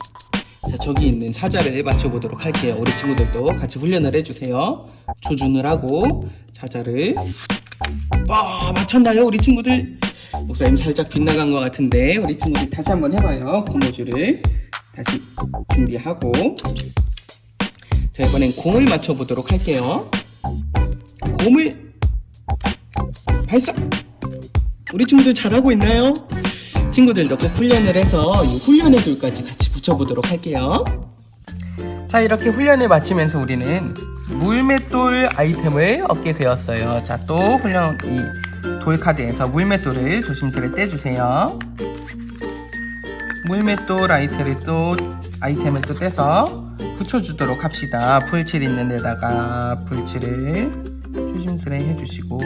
자, 저기 있는 사자를 맞춰보도록 할게요. 우리 친구들도 같이 훈련을 해주세요. 조준을 하고 사자를 맞췄나요? 우리 친구들? 목사님 살짝 빗나간 것 같은데 우리 친구들 다시 한번 해봐요. 고무줄을 다시 준비하고 자, 이번엔 공을 맞춰보도록 할게요. 공을 발사! 우리 친구들 잘하고 있나요? 친구들도 꼭 훈련을 해서 이 훈련의 돌까지 같이 붙여보도록 할게요. 자, 이렇게 훈련을 마치면서 우리는 물맷돌 아이템을 얻게 되었어요. 자, 또 훈련 이 돌카드에서 물맷돌을 조심스레 떼주세요. 물맷돌 아이템을 또 떼서 붙여주도록 합시다. 풀칠 있는 데다가 풀칠을 조심스레 해주시고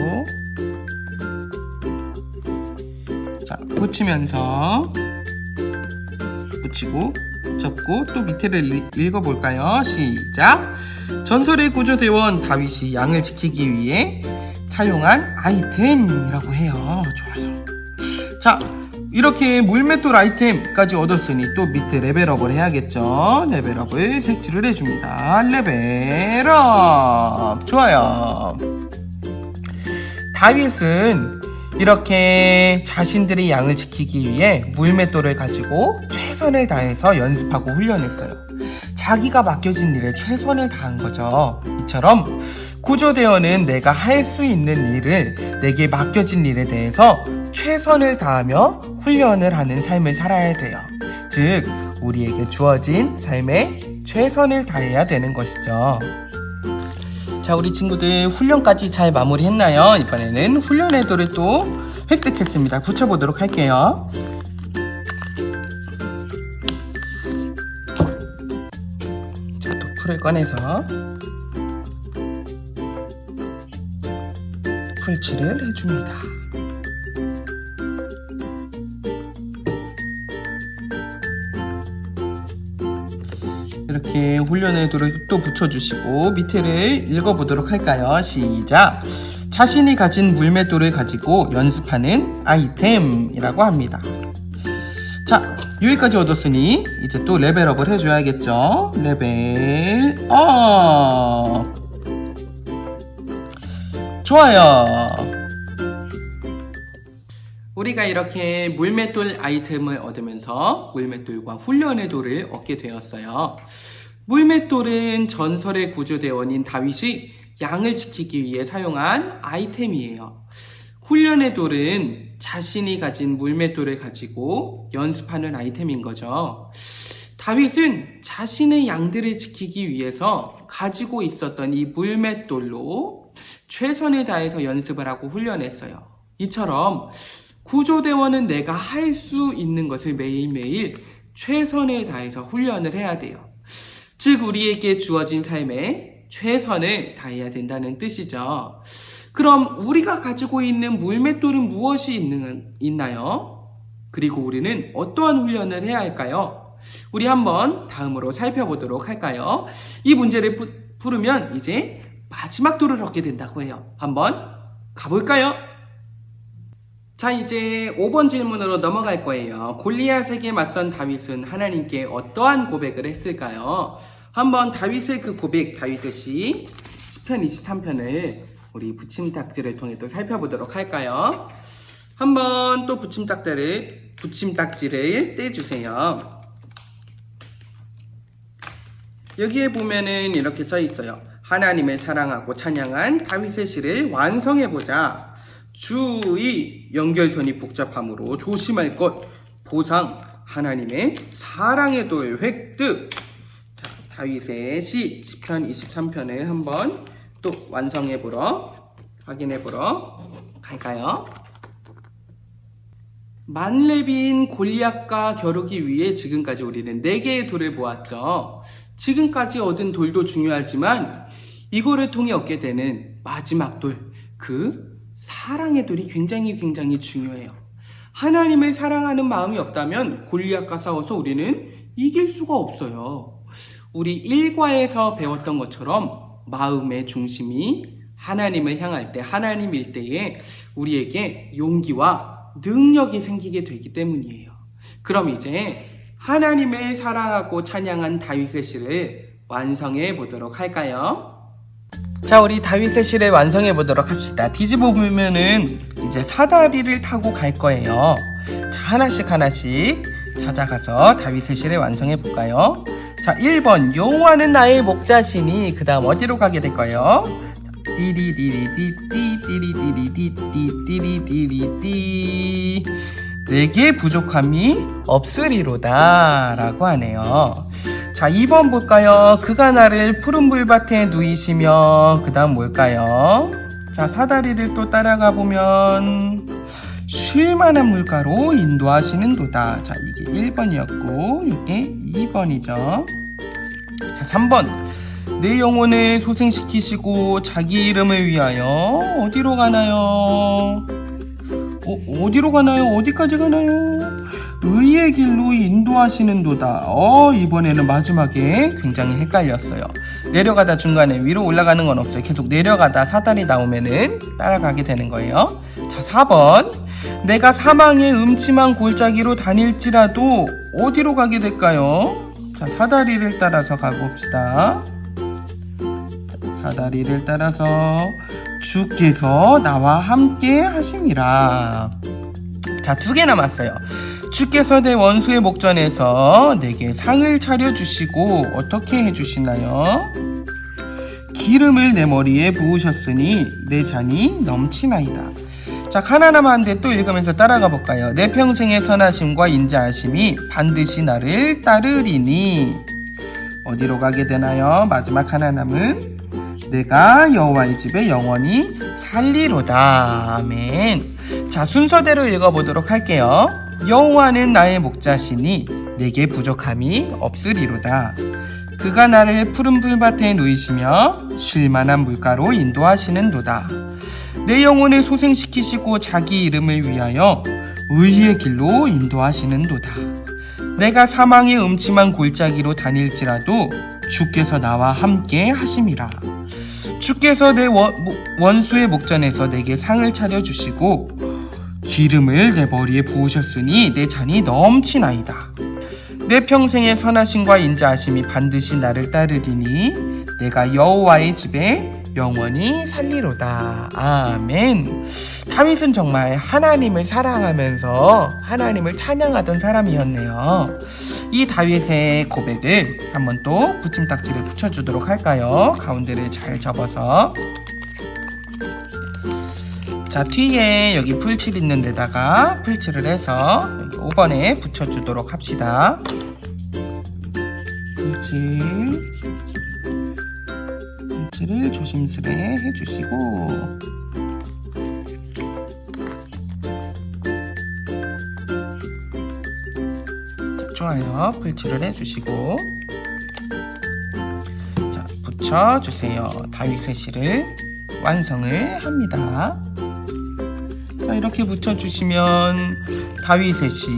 자, 붙이면서 붙이고 접고 또 밑에를 읽어볼까요? 시작! 전설의 구조대원 다윗이 양을 지키기 위해 사용한 아이템이라고 해요. 좋아요. 자, 이렇게 물맷돌 아이템까지 얻었으니 또 밑에 레벨업을 해야겠죠. 레벨업을 색칠을 해줍니다. 레벨업! 좋아요. 다윗은 이렇게 자신들의 양을 지키기 위해 물맷돌을 가지고 최선을 다해서 연습하고 훈련했어요. 자기가 맡겨진 일에 최선을 다한 거죠. 이처럼 구조대원은 내가 할 수 있는 일을 내게 맡겨진 일에 대해서 최선을 다하며 훈련을 하는 삶을 살아야 돼요. 즉, 우리에게 주어진 삶에 최선을 다해야 되는 것이죠. 자, 우리 친구들 훈련까지 잘 마무리했나요? 이번에는 훈련의 돌을 또 획득했습니다. 붙여보도록 할게요. 자, 또 풀을 꺼내서 풀칠을 해줍니다. 이렇게 훈련의 돌을 또 붙여주시고 밑에를 읽어보도록 할까요? 시작! 자신이 가진 물맷돌을 가지고 연습하는 아이템이라고 합니다. 자, 여기까지 얻었으니 이제 또 레벨업을 해줘야겠죠? 레벨업! 좋아요! 우리가 이렇게 물맷돌 아이템을 얻으면서 물맷돌과 훈련의 돌을 얻게 되었어요. 물맷돌은 전설의 구조대원인 다윗이 양을 지키기 위해 사용한 아이템이에요. 훈련의 돌은 자신이 가진 물맷돌을 가지고 연습하는 아이템인 거죠. 다윗은 자신의 양들을 지키기 위해서 가지고 있었던 이 물맷돌로 최선을 다해서 연습을 하고 훈련했어요. 이처럼 구조대원은 내가 할 수 있는 것을 매일매일 최선을 다해서 훈련을 해야 돼요. 즉 우리에게 주어진 삶에 최선을 다해야 된다는 뜻이죠. 그럼 우리가 가지고 있는 물맷돌은 무엇이 있나요? 그리고 우리는 어떠한 훈련을 해야 할까요? 우리 한번 다음으로 살펴보도록 할까요? 이 문제를 풀으면 이제 마지막 돌을 얻게 된다고 해요. 한번 가볼까요? 자, 이제 5번 질문으로 넘어갈 거예요. 골리앗에게 맞선 다윗은 하나님께 어떠한 고백을 했을까요? 한번 다윗의 그 고백, 다윗의 시 10편 23편을 우리 붙임딱지를 통해 또 살펴보도록 할까요? 한번 또 붙임딱지를 떼주세요. 여기에 보면은 이렇게 써 있어요. 하나님을 사랑하고 찬양한 다윗의 시를 완성해보자. 주의 연결선이 복잡함으로 조심할 것. 보상 하나님의 사랑의 돌 획득. 자, 다윗의 시 10편 23편을 한번 또 확인해보러 갈까요? 만렙인 골리앗과 겨루기 위해 지금까지 우리는 4개의 돌을 보았죠. 지금까지 얻은 돌도 중요하지만 이거를 통해 얻게 되는 마지막 돌, 그 사랑의 돌이 굉장히 중요해요. 하나님을 사랑하는 마음이 없다면 골리앗과 싸워서 우리는 이길 수가 없어요. 우리 1과에서 배웠던 것처럼 마음의 중심이 하나님을 향할 때, 하나님일 때에 우리에게 용기와 능력이 생기게 되기 때문이에요. 그럼 이제 하나님을 사랑하고 찬양한 다윗의 시를 완성해 보도록 할까요? 자, 우리 다윗의 시를 완성해 보도록 합시다. 뒤집어 보면은 이제 사다리를 타고 갈 거예요. 자, 하나씩 찾아가서 다윗의 시를 완성해 볼까요? 자, 1번 여호와는 나의 목자시니. 그 다음 어디로 가게 될까요? 띠리디리디띠띠리디리디띠리디리디 내게 부족함이 없으리로다 라고 하네요. 자, 2번 볼까요? 그가 나를 푸른 물밭에 누이시며. 그 다음 뭘까요? 자, 사다리를 또 따라가 보면 쉴만한 물가로 인도하시는도다. 자, 이게 1번이었고 이게 2번이죠. 자, 3번 내 영혼을 소생시키시고 자기 이름을 위하여 어디로 가나요? 어디까지 가나요? 의의 길로 인도하시는도다. 이번에는 마지막에 굉장히 헷갈렸어요. 내려가다 중간에 위로 올라가는 건 없어요. 계속 내려가다 사다리 나오면은 따라가게 되는 거예요. 자, 4번 내가 사망의 음침한 골짜기로 다닐지라도 어디로 가게 될까요? 자, 사다리를 따라서 가봅시다. 사다리를 따라서 주께서 나와 함께 하심이라. 자, 2개 남았어요. 주께서 내 원수의 목전에서 내게 상을 차려주시고 어떻게 해주시나요? 기름을 내 머리에 부으셨으니 내 잔이 넘치나이다. 자, 하나 남았는데 또 읽으면서 따라가 볼까요? 내 평생의 선하심과 인자하심이 반드시 나를 따르리니. 어디로 가게 되나요? 마지막 하나 남은 내가 여호와의 집에 영원히 살리로다. 아멘. 자, 순서대로 읽어보도록 할게요. 여호와는 나의 목자시니 내게 부족함이 없으리로다. 그가 나를 푸른 풀밭에 누이시며 쉴만한 물가로 인도하시는도다. 내 영혼을 소생시키시고 자기 이름을 위하여 의의 길로 인도하시는도다. 내가 사망의 음침한 골짜기로 다닐지라도 주께서 나와 함께 하심이라. 주께서 내 원수의 목전에서 내게 상을 차려주시고 기름을 내 머리에 부으셨으니 내 잔이 넘치나이다. 내 평생의 선하심과 인자하심이 반드시 나를 따르리니 내가 여호와의 집에 영원히 살리로다. 아멘. 다윗은 정말 하나님을 사랑하면서 하나님을 찬양하던 사람이었네요. 이 다윗의 고백을 한번 또 붙임딱지를 붙여주도록 할까요? 가운데를 잘 접어서. 자, 뒤에 여기 풀칠 있는 데다가 풀칠을 해서 여기 5번에 붙여주도록 합시다. 풀칠을 조심스레 해주시고, 자, 좋아요. 풀칠을 해주시고, 자, 붙여주세요. 다윗의 시를 완성을 합니다. 자, 이렇게 붙여주시면 다윗의 시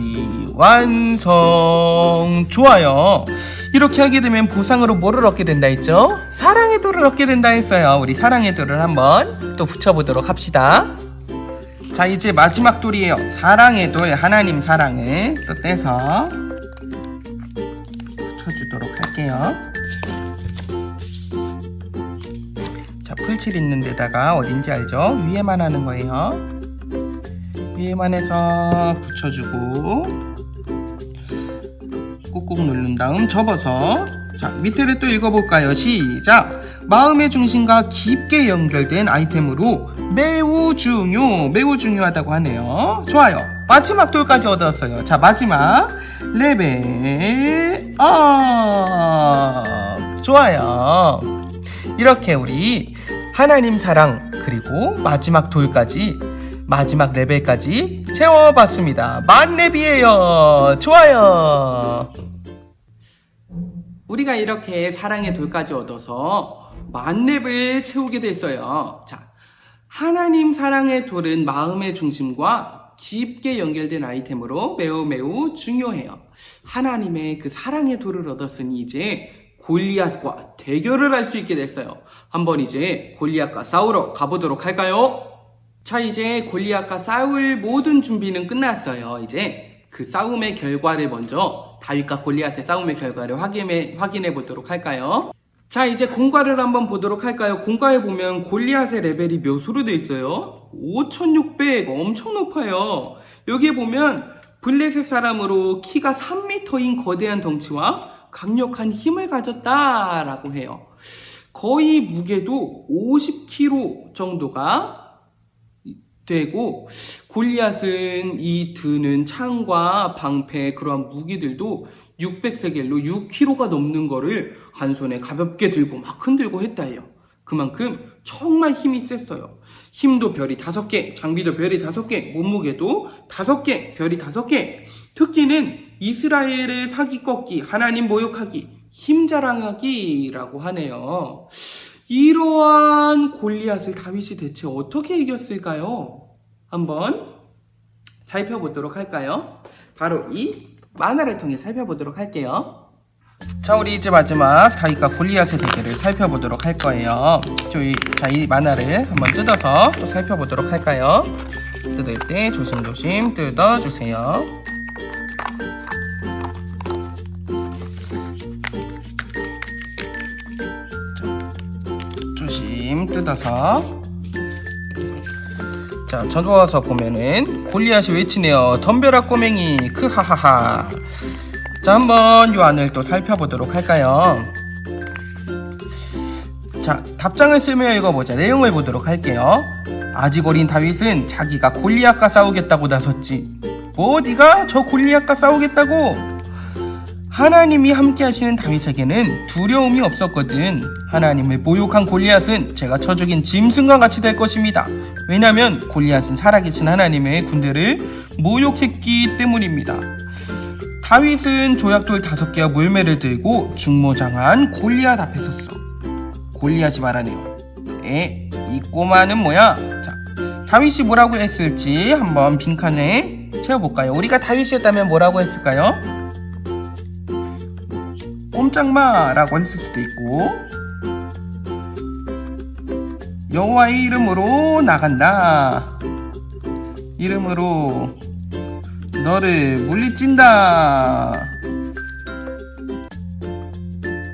완성. 좋아요. 이렇게 하게 되면 보상으로 뭐를 얻게 된다 했죠? 사랑의 돌을 얻게 된다 했어요. 우리 사랑의 돌을 한번 또 붙여보도록 합시다. 자, 이제 마지막 돌이에요. 사랑의 돌, 하나님 사랑을 또 떼서 붙여주도록 할게요. 자, 풀칠 있는 데다가 어딘지 알죠? 위에만 하는 거예요. 위에만 해서 붙여주고 꾹꾹 누른 다음 접어서, 자, 밑에를 또 읽어볼까요? 시작! 마음의 중심과 깊게 연결된 아이템으로 매우 중요하다고 하네요. 좋아요. 마지막 돌까지 얻었어요. 자, 마지막 레벨 업. 좋아요. 이렇게 우리 하나님 사랑 그리고 마지막 돌까지, 마지막 레벨까지 채워봤습니다. 만렙이에요. 좋아요. 우리가 이렇게 사랑의 돌까지 얻어서 만렙을 채우게 됐어요. 자, 하나님 사랑의 돌은 마음의 중심과 깊게 연결된 아이템으로 매우 중요해요. 하나님의 그 사랑의 돌을 얻었으니 이제 골리앗과 대결을 할 수 있게 됐어요. 한번 이제 골리앗과 싸우러 가보도록 할까요? 자, 이제 골리앗과 싸울 모든 준비는 끝났어요. 이제 그 싸움의 결과를 먼저, 다윗과 골리앗의 싸움의 결과를 확인해 보도록 할까요? 자, 이제 공과를 한번 보도록 할까요? 공과에 보면 골리앗의 레벨이 몇으로 돼 있어요? 5600. 엄청 높아요. 여기에 보면 블레셋 사람으로 키가 3m인 거대한 덩치와 강력한 힘을 가졌다라고 해요. 거의 무게도 50kg 정도가 되고, 골리앗은 이 드는 창과 방패, 그러한 무기들도 600세겔로 6kg가 넘는 거를 한 손에 가볍게 들고 막 흔들고 했다 해요. 그만큼 정말 힘이 셌어요. 힘도 별이 5개, 장비도 별이 5개, 몸무게도 5개, 별이 5개. 특기는 이스라엘의 사기 꺾기, 하나님 모욕하기, 힘 자랑하기라고 하네요. 이러한 골리앗을 다윗이 대체 어떻게 이겼을까요? 한번 살펴보도록 할까요? 바로 이 만화를 통해 살펴보도록 할게요. 자, 우리 이제 마지막 다윗과 골리앗의 대결을 살펴보도록 할 거예요. 자, 이 만화를 한번 뜯어서 또 살펴보도록 할까요? 뜯을 때 조심조심 뜯어주세요. 조심 뜯어서. 자, 접어서 보면은 골리앗이 외치네요. 덤벼라 꼬맹이, 크하하하. 자, 한번 요 안을 또 살펴보도록 할까요? 자, 답장을 쓰며 읽어보자. 내용을 보도록 할게요. 아직 어린 다윗은 자기가 골리앗과 싸우겠다고 나섰지. 뭐 네가 저 골리앗과 싸우겠다고? 하나님이 함께 하시는 다윗에게는 두려움이 없었거든. 하나님을 모욕한 골리앗은 제가 쳐 죽인 짐승과 같이 될 것입니다. 왜냐하면 골리앗은 살아계신 하나님의 군대를 모욕했기 때문입니다. 다윗은 조약돌 5개와 물매를 들고 중모장한 골리앗 앞에 섰어. 골리앗이 말하네요. 이 꼬마는 뭐야? 자, 다윗이 뭐라고 했을지 한번 빈칸에 채워볼까요? 우리가 다윗이었다면 뭐라고 했을까요? 꼼짝마라고 했을 수도 있고, 여호와의 이름으로 나간다, 이름으로 너를 물리친다,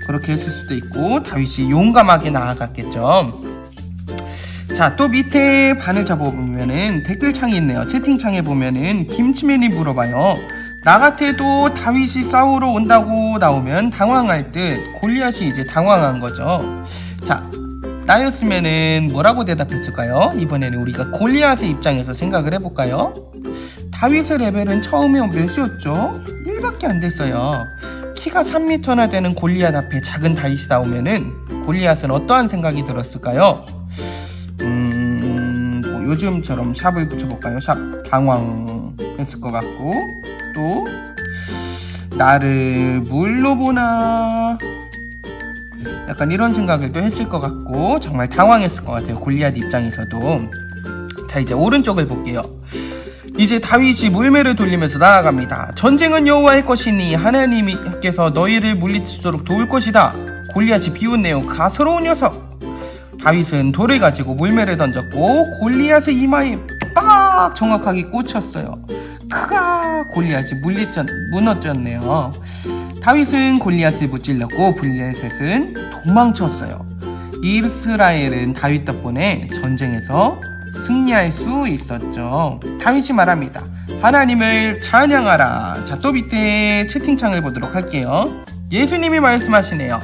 그렇게 했을 수도 있고, 다윗이 용감하게 나아갔겠죠. 자, 또 밑에 바늘 잡아보면은 댓글창이 있네요. 채팅창에 보면은 김치맨이 물어봐요. 나 같아도 다윗이 싸우러 온다고 나오면 당황할 듯. 골리앗이 이제 당황한 거죠. 자, 나였으면은 뭐라고 대답했을까요? 이번에는 우리가 골리앗의 입장에서 생각을 해볼까요? 다윗의 레벨은 처음에 몇이었죠? 1밖에 안 됐어요. 키가 3m나 되는 골리앗 앞에 작은 다윗이 나오면은 골리앗은 어떠한 생각이 들었을까요? 뭐 요즘처럼 샵을 붙여볼까요? 샵 당황했을 것 같고, 또 나를 뭘로 보나, 약간 이런 생각을 또 했을 것 같고 정말 당황했을 것 같아요. 골리앗 입장에서도. 자, 이제 오른쪽을 볼게요. 이제 다윗이 물매를 돌리면서 나아갑니다. 전쟁은 여호와의 것이니 하나님께서 너희를 물리치도록 도울 것이다. 골리앗이 비웃네요. 가소로운 녀석. 다윗은 돌을 가지고 물매를 던졌고 골리앗의 이마에 빡 정확하게 꽂혔어요. 크가 골리앗이 무너졌네요. 다윗은 골리앗을 무찔렀고 블레셋은 도망쳤어요. 이스라엘은 다윗 덕분에 전쟁에서 승리할 수 있었죠. 다윗이 말합니다. 하나님을 찬양하라. 자, 또 밑에 채팅창을 보도록 할게요. 예수님이 말씀하시네요.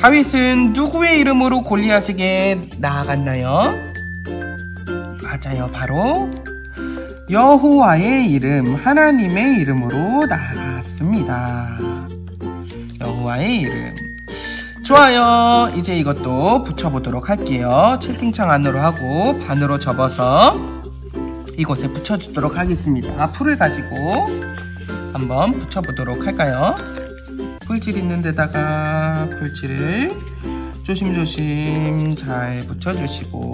다윗은 누구의 이름으로 골리앗에게 나아갔나요? 맞아요. 바로 여호와의 이름, 하나님의 이름으로 나아갔습니다. 여호와의 이름. 좋아요. 이제 이것도 붙여보도록 할게요. 채팅창 안으로 하고 반으로 접어서 이곳에 붙여주도록 하겠습니다. 풀을 가지고 한번 붙여보도록 할까요? 풀질 있는 데다가 풀칠을 조심조심 잘 붙여주시고,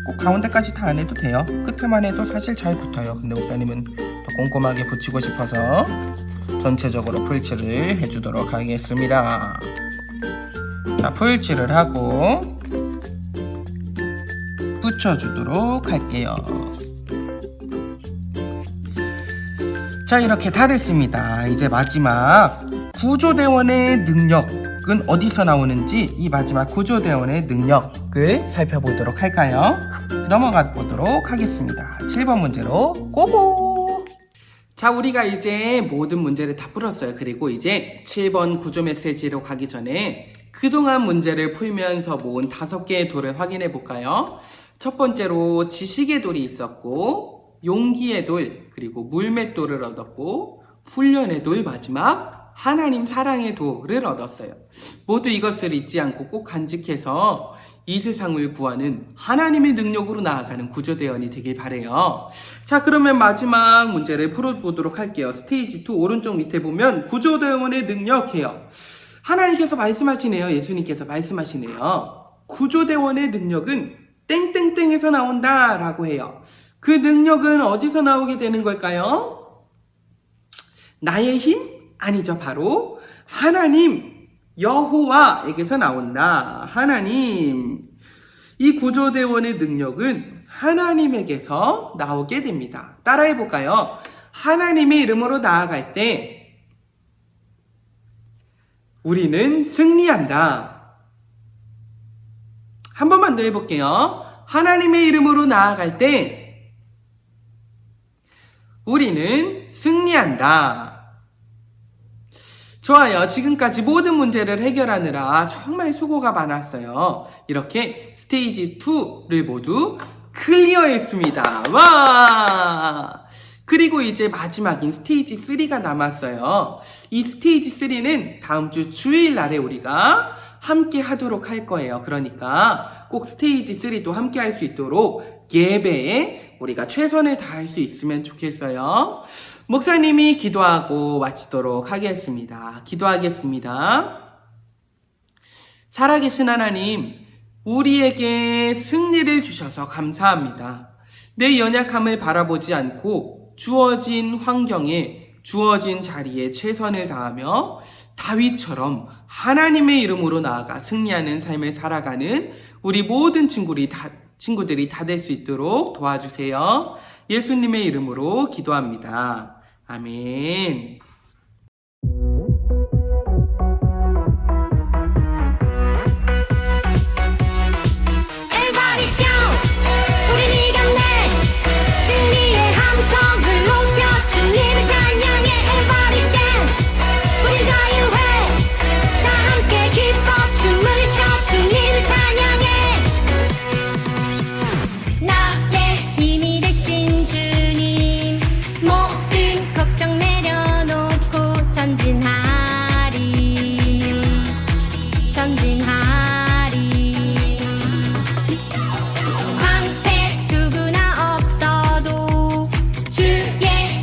꼭 가운데까지 다 안 해도 돼요. 끝에만 해도 사실 잘 붙어요. 근데 목사님은 더 꼼꼼하게 붙이고 싶어서 전체적으로 풀칠을 해주도록 하겠습니다. 자, 풀칠을 하고 붙여주도록 할게요. 자, 이렇게 다 됐습니다. 이제 마지막 구조대원의 능력은 어디서 나오는지, 이 마지막 구조대원의 능력을 살펴보도록 할까요? 넘어가 보도록 하겠습니다. 7번 문제로 고고! 자, 우리가 이제 모든 문제를 다 풀었어요. 그리고 이제 7번 구조 메시지로 가기 전에 그동안 문제를 풀면서 모은 5개의 돌을 확인해 볼까요? 첫 번째로 지식의 돌이 있었고, 용기의 돌, 그리고 물맷돌을 얻었고, 훈련의 돌, 마지막 하나님 사랑의 돌을 얻었어요. 모두 이것을 잊지 않고 꼭 간직해서 이 세상을 구하는 하나님의 능력으로 나아가는 구조대원이 되길 바래요. 자, 그러면 마지막 문제를 풀어보도록 할게요. 스테이지 2 오른쪽 밑에 보면 구조대원의 능력이에요. 하나님께서 말씀하시네요. 예수님께서 말씀하시네요. 구조대원의 능력은 땡땡땡에서 나온다 라고 해요. 그 능력은 어디서 나오게 되는 걸까요? 나의 힘? 아니죠. 바로 하나님, 여호와에게서 나온다. 하나님. 이 구조대원의 능력은 하나님에게서 나오게 됩니다. 따라해 볼까요? 하나님의 이름으로 나아갈 때 우리는 승리한다. 한 번만 더 해볼게요. 하나님의 이름으로 나아갈 때 우리는 승리한다. 좋아요. 지금까지 모든 문제를 해결하느라 정말 수고가 많았어요. 이렇게 스테이지 2를 모두 클리어했습니다. 와! 그리고 이제 마지막인 스테이지 3가 남았어요. 이 스테이지 3는 다음 주 주일날에 우리가 함께 하도록 할 거예요. 그러니까 꼭 스테이지 3도 함께 할 수 있도록 예배에 우리가 최선을 다할 수 있으면 좋겠어요. 목사님이 기도하고 마치도록 하겠습니다. 기도하겠습니다. 살아계신 하나님, 우리에게 승리를 주셔서 감사합니다. 내 연약함을 바라보지 않고 주어진 환경에, 주어진 자리에 최선을 다하며 다윗처럼 하나님의 이름으로 나아가 승리하는 삶을 살아가는 우리 모든 친구들이 다 될 수 있도록 도와주세요. 예수님의 이름으로 기도합니다. 아멘. Everybody 셀레브레이션 우린 이겼네 승리의 함성을 높여 주님을 찬양해 Everybody dance 우린 자유해 다 함께 기뻐 춤을 춰 주님을 찬양해 나의 힘이 되신 주님 모든 걱정 내려놓고 전진하리 전진하리 방패 누구나 없어도 주의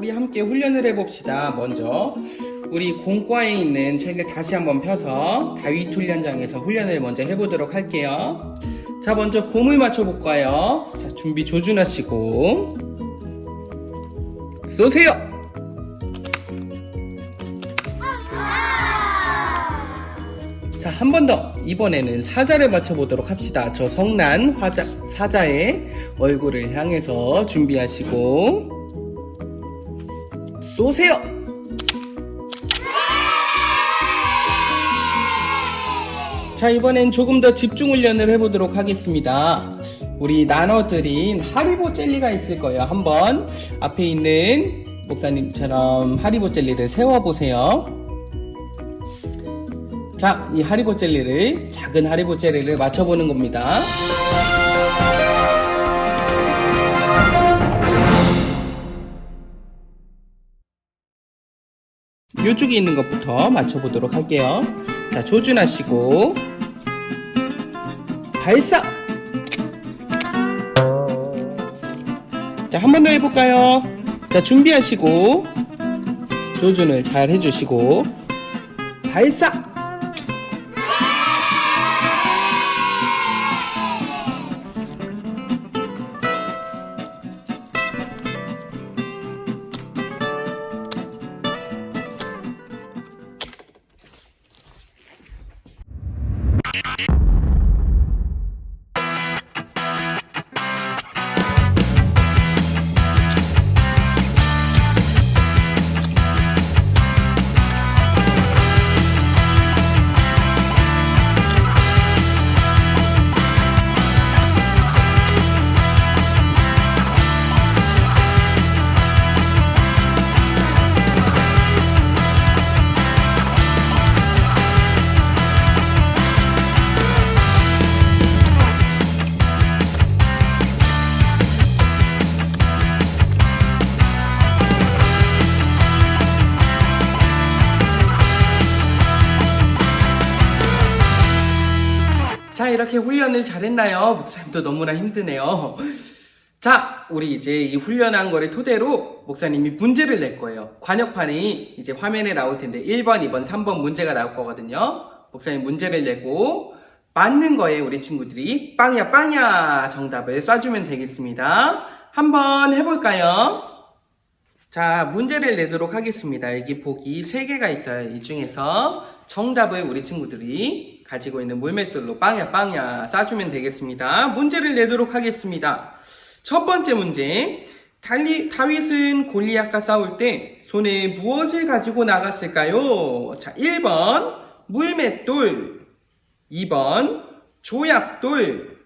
우리 함께 훈련을 해봅시다. 먼저 우리 공과에 있는 책을 다시 한번 펴서 다윗 훈련장에서 훈련을 먼저 해보도록 할게요. 자, 먼저 곰을 맞춰볼까요? 자, 준비 조준하시고 쏘세요. 자, 한 번 더. 이번에는 사자를 맞춰보도록 합시다. 저 성난 사자의 얼굴을 향해서 준비하시고 쏘세요. 자, 이번엔 조금 더 집중 훈련을 해보도록 하겠습니다. 우리 나눠드린 하리보 젤리가 있을 거예요. 한번 앞에 있는 목사님처럼 하리보 젤리를 세워보세요. 자, 이 하리보 젤리를, 작은 하리보 젤리를 맞춰보는 겁니다. 이쪽에 있는 것부터 맞춰보도록 할게요. 자, 조준하시고 발사! 자, 한 번 더 해볼까요? 자, 준비하시고 조준을 잘 해주시고 발사! 자, 이렇게 훈련을 잘했나요? 목사님도 너무나 힘드네요. 자, 우리 이제 이 훈련한 거를 토대로 목사님이 문제를 낼 거예요. 관역판이 이제 화면에 나올 텐데 1번, 2번, 3번 문제가 나올 거거든요. 목사님 문제를 내고 맞는 거에 우리 친구들이 빵야 빵야 정답을 쏴주면 되겠습니다. 한번 해볼까요? 자, 문제를 내도록 하겠습니다. 여기 보기 3개가 있어요. 이 중에서 정답을 우리 친구들이 가지고 있는 물맷돌로 빵야 빵야 쏴주면 되겠습니다. 문제를 내도록 하겠습니다. 첫 번째 문제. 다윗은 골리앗과 싸울 때 손에 무엇을 가지고 나갔을까요? 자, 1번 물맷돌, 2번 조약돌,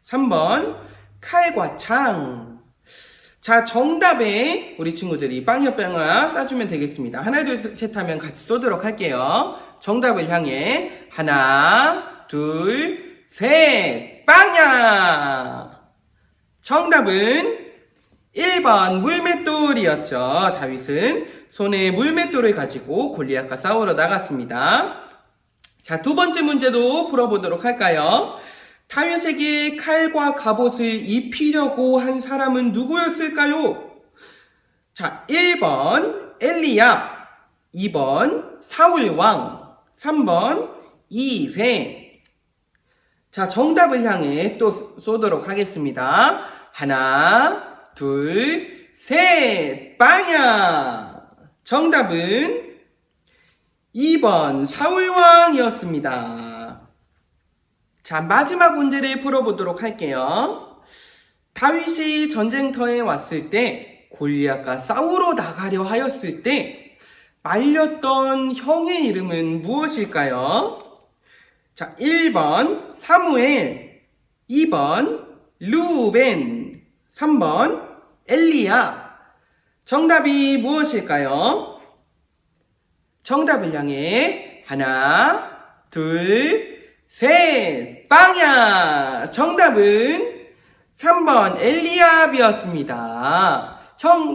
3번 칼과 창. 자, 정답에 우리 친구들이 빵야빵야 쏴주면 되겠습니다. 하나, 둘, 셋 하면 같이 쏘도록 할게요. 정답을 향해 하나, 둘, 셋, 빵야! 정답은 1번 물맷돌이었죠. 다윗은 손에 물맷돌을 가지고 골리앗과 싸우러 나갔습니다. 자, 두 번째 문제도 풀어보도록 할까요? 다윗에게 칼과 갑옷을 입히려고 한 사람은 누구였을까요? 자, 1번 엘리압, 2번 사울왕, 3번 이새. 자, 정답을 향해 또 쏘도록 하겠습니다. 하나, 둘, 셋, 빵야! 정답은 2번 사울왕이었습니다. 자, 마지막 문제를 풀어보도록 할게요. 다윗이 전쟁터에 왔을 때 골리앗과 싸우러 나가려 하였을 때 말렸던 형의 이름은 무엇일까요? 자, 1번 사무엘, 2번 루벤, 3번 엘리야. 정답이 무엇일까요? 정답을 향해 하나, 둘, 셋, 빵야! 정답은 3번 엘리압이었습니다.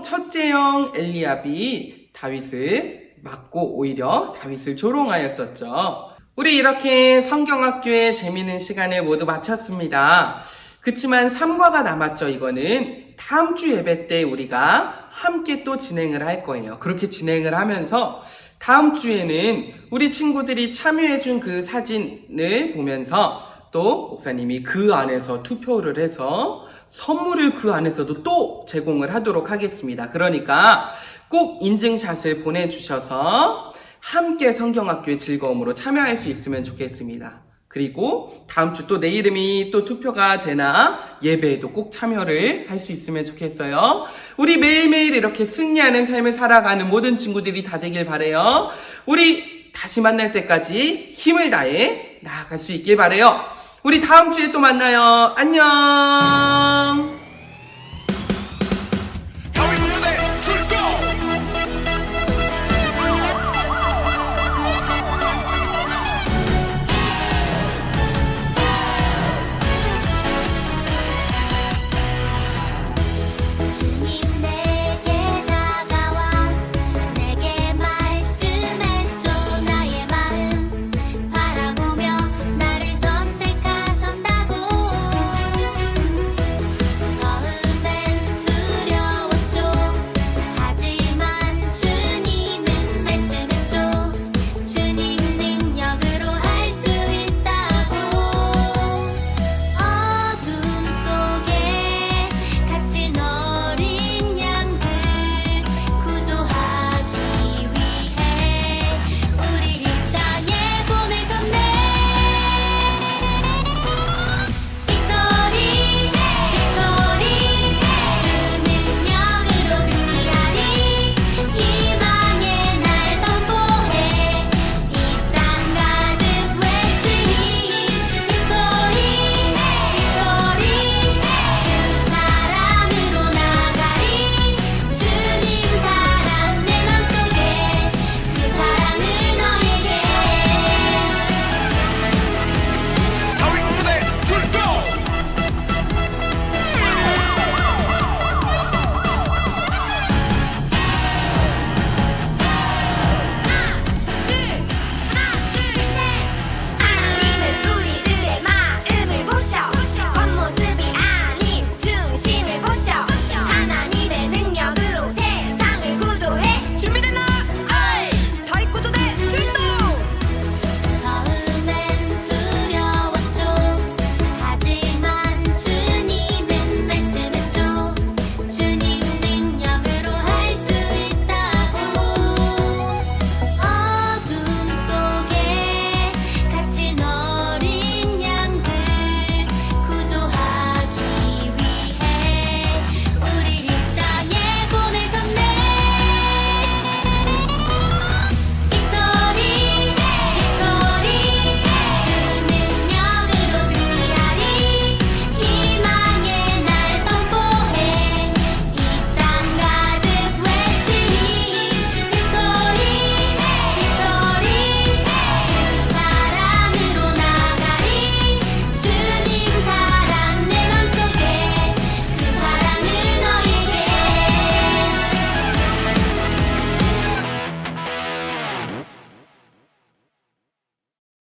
첫째 형 엘리압이 다윗을 맞고 오히려 다윗을 조롱하였었죠. 우리 이렇게 성경학교의 재미있는 시간을 모두 마쳤습니다. 그치만 3과가 남았죠. 이거는 다음 주 예배 때 우리가 함께 또 진행을 할 거예요. 그렇게 진행을 하면서 다음 주에는 우리 친구들이 참여해준 그 사진을 보면서 또 목사님이 그 안에서 투표를 해서 선물을 그 안에서도 또 제공을 하도록 하겠습니다. 그러니까 꼭 인증샷을 보내주셔서 함께 성경학교의 즐거움으로 참여할 수 있으면 좋겠습니다. 그리고 다음 주 또 내 이름이 또 투표가 되나 예배에도 꼭 참여를 할 수 있으면 좋겠어요. 우리 매일매일 이렇게 승리하는 삶을 살아가는 모든 친구들이 다 되길 바래요. 우리 다시 만날 때까지 힘을 다해 나아갈 수 있길 바래요. 우리 다음 주에 또 만나요. 안녕.